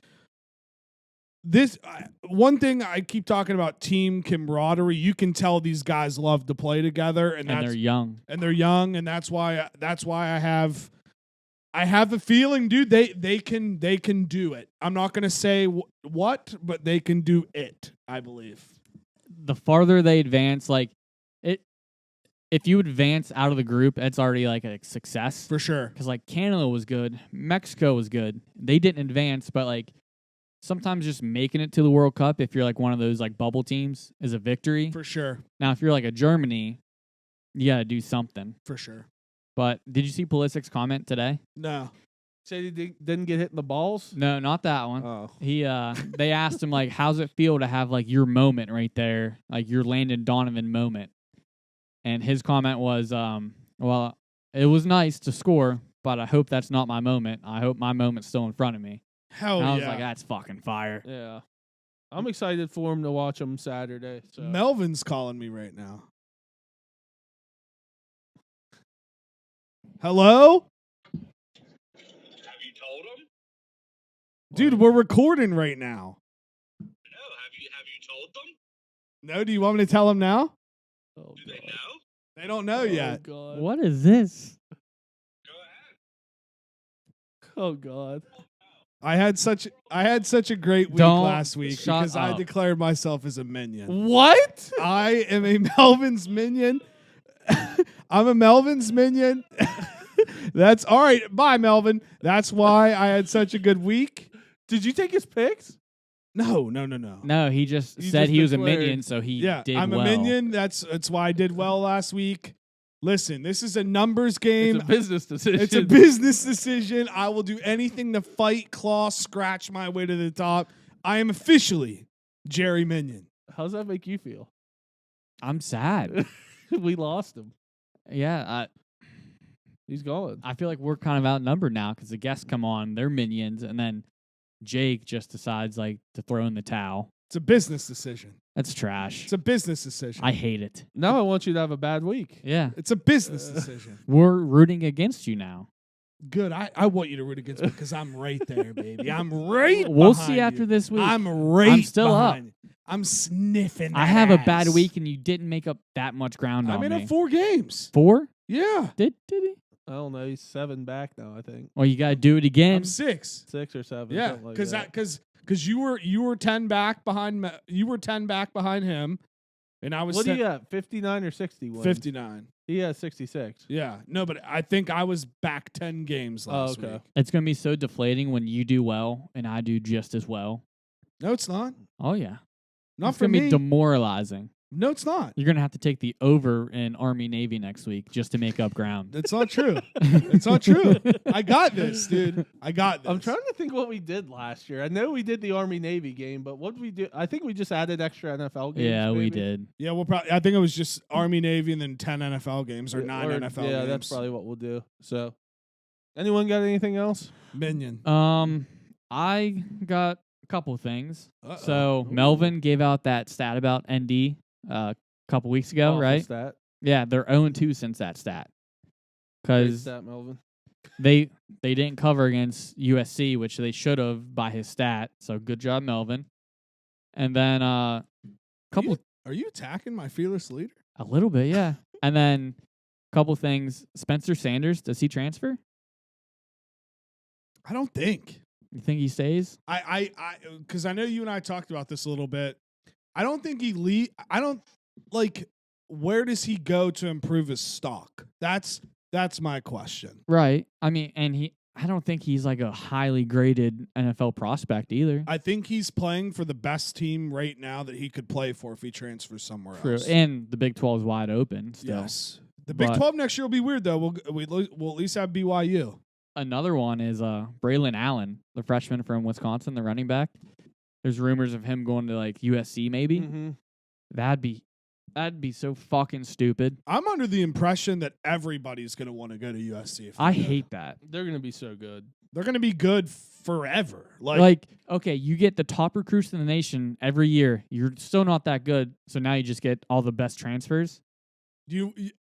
this, one thing I keep talking about team camaraderie. You can tell these guys love to play together, and And they're young. they're young, and that's why I have the feeling, dude. They can do it. I'm not gonna say what, but they can do it. I believe. The farther they advance, like if you advance out of the group, it's already like a success. For sure. Because like Canada was good, Mexico was good. They didn't advance, but like sometimes just making it to the World Cup, if you're like one of those like bubble teams, is a victory. For sure. Now, if you're like a Germany, You got to do something. For sure. But did you see Pulisic's comment today? No. Say he didn't get hit in the balls? No, not that one. Oh. They asked him, like, how's it feel to have, like, your moment right there, like your Landon Donovan moment? And his comment was, well, it was nice to score, but I hope that's not my moment. I hope my moment's still in front of me. Hell And I yeah. was like, that's fucking fire. Yeah. I'm excited for him to watch him Saturday. So. Melvin's calling me right now. Hello? Have you told them? Dude, we're recording right now. No. Have you told them? No, do you want me to tell him now? Oh, Do they God. know? They don't know Oh, yet. God. What is this? Go ahead. Oh, God. I had such a great week Don't last week shut because I up. declared myself as a minion. What? I am a Melvin's minion. I'm a Melvin's minion. That's all right. Bye, Melvin. That's why I had such a good week. Did you take his picks? No. No, he just You said just he was a declared- minion, so he Yeah, did I'm well. a minion. That's why I did well last week. Listen, this is a numbers game. It's a business decision. It's a business decision. I will do anything to fight, claw, scratch my way to the top. I am officially Jerry Minion. How's that make you feel? I'm sad. We lost him. Yeah, He's gone. I feel like we're kind of outnumbered now because the guests come on, they're minions, and then Jake just decides like to throw in the towel. It's a business decision. That's trash. It's a business decision. I hate it. Now I want you to have a bad week. Yeah. It's a business decision. We're rooting against you now. Good. I want you to root against me because I'm right there, baby. I'm right. We'll behind see after you. this week. I'm right. I'm still up. behind you. I'm sniffing. I that have a bad ass. week, and you didn't make up that much ground I'm on in me. 4 games. 4? Yeah. Did he? I don't know. He's 7 back now, I think. Well, you got to do it again. I'm 6. 6 or 7. Yeah, something like because that. because you were 10 back behind you were 10 back behind him, and I was What do you got? 59 or 61? 59. He has 66. Yeah, no, but I think I was back 10 games last okay. week. It's going to be so deflating when you do well and I do just as well. No, it's not. Oh, yeah. Not It's for going to me. be demoralizing. No, it's not. You're going to have to take the over in Army-Navy next week just to make up ground. It's not true. It's not true. I got this, dude. I got this. I'm trying to think what we did last year. I know we did the Army-Navy game, but what did we do? I think we just added extra NFL games. Yeah, we maybe. did. Yeah, we'll probably. I think it was just Army, Navy, and then 10 NFL games or 9 NFL games. Yeah, that's probably what we'll do. So, anyone got anything else? Minion. I got a couple things. Uh-oh. So Ooh. Melvin gave out that stat about ND a couple weeks ago, Awful right? Stat. Yeah, they're 0-2 since that stat. Great Because stat, Melvin. they didn't cover against USC, which they should have by his stat. So good job, Melvin. And then couple Are you attacking my fearless leader? a little bit, yeah. And then couple things. Spencer Sanders, does he transfer? I don't think. You think he stays? I because I know you and I talked about this a little bit. I don't think he I don't like. Where does he go to improve his stock? That's my question. Right. I mean, and I don't think he's like a highly graded NFL prospect either. I think he's playing for the best team right now that he could play for if he transfers somewhere True. else. And the Big 12 is wide open still. Yes. The Big But- 12 next year will be weird though. We'll at least have BYU. Another one is Braylon Allen, the freshman from Wisconsin, the running back. There's rumors of him going to like USC maybe. Mm-hmm. That'd be so fucking stupid. I'm under the impression that everybody's going to want to go to USC. If I they go. hate that. They're gonna be so good. They're going to be good forever. Like, okay, you get the top recruits in the nation every year. You're still not that good, so now you just get all the best transfers.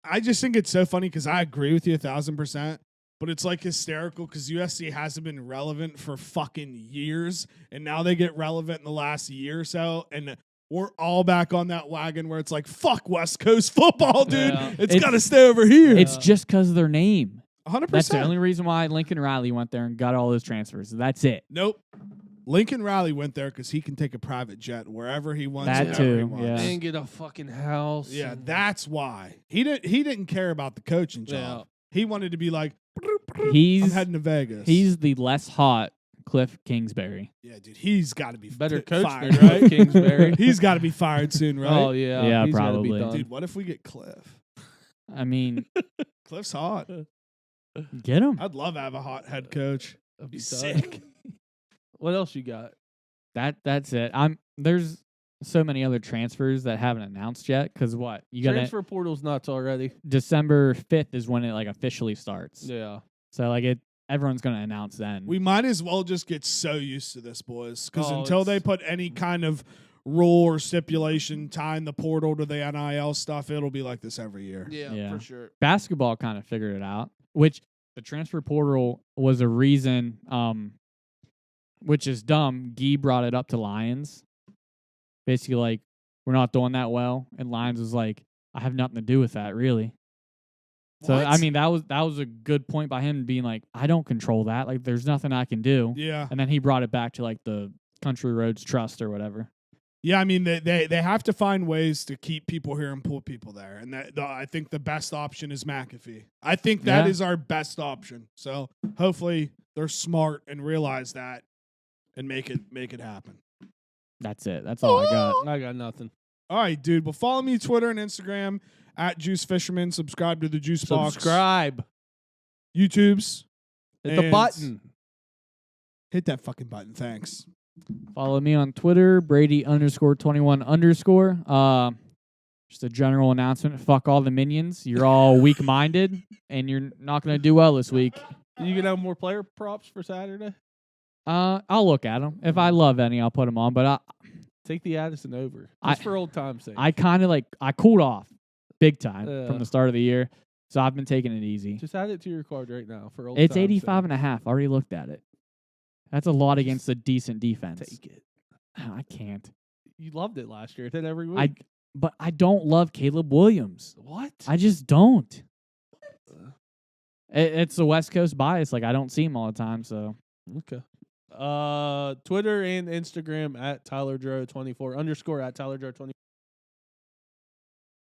I just think it's so funny because I agree with you 1,000%. But it's like hysterical because USC hasn't been relevant for fucking years, and now they get relevant in the last year or so, and we're all back on that wagon where it's like, fuck West Coast football, dude. Yeah. It's got to stay over here. It's just because of their name. 100%. That's the only reason why Lincoln Riley went there and got all those transfers. That's it. Nope. Lincoln Riley went there because he can take a private jet wherever he wants. That whenever he too, wants. yeah. And get a fucking house. Yeah, and- that's why he didn't care about the coaching job. He wanted to be like, I'm He's heading to Vegas. the less hot Cliff Kingsbury. Yeah, dude, he's got to be better coach fired, than right? Kingsbury. He's got to be fired soon, right? Oh yeah. Yeah, he's gotta be probably. done. Dude, what if we get Cliff? I mean, Cliff's hot. get him. I'd love to have a hot head coach. That'd Be be sick. tight. What else you got? That's it. There's so many other transfers that haven't announced yet. Because what you got? Transfer portal's nuts already. December 5th is when it like officially starts. Yeah. So like everyone's gonna announce then. We might as well just get so used to this, boys, because Oh, until they it's- put any kind of rule or stipulation tying the portal to the NIL stuff, it'll be like this every year. Yeah. for sure. Basketball kind of figured it out, which the transfer portal was a reason. Which is dumb. Guy brought it up to Lions. Basically, like, we're not doing that well. And Lions was like, I have nothing to do with that, really. So, What? I mean, that was a good point by him being like, I don't control that. Like, there's nothing I can do. Yeah. And then he brought it back to, like, the Country Roads Trust or whatever. Yeah, I mean, they have to find ways to keep people here and pull people there. And I think the best option is McAfee. I think that Yeah. is our best option. So hopefully they're smart and realize that and make it happen. That's it. That's all I got. I got nothing. All right, dude. Well, follow me Twitter and Instagram at Juice Fisherman. Subscribe to the Juice Box. Subscribe. YouTube's. Hit the And- button. Hit that fucking button. Thanks. Follow me on Twitter, Brady_21_. Just a general announcement. Fuck all the minions. You're all weak-minded, and you're not going to do well this week. You gonna have more player props for Saturday? I'll look at them. If I love any, I'll put them on. But Take the Addison over. I- Just for old time's sake. I kind of I cooled off big time Yeah. from the start of the year. So I've been taking it easy. Just add it to your card right now for old It's time's 85.5. I already looked at it. That's a lot against a decent defense. sake. Take it. I can't. You loved it last year. It hit every week. But I don't love Caleb Williams. What? I just don't. It's the West Coast bias. Like, I don't see him all the time. So Okay. Twitter and Instagram at TylerDro24 _ at TylerDro24.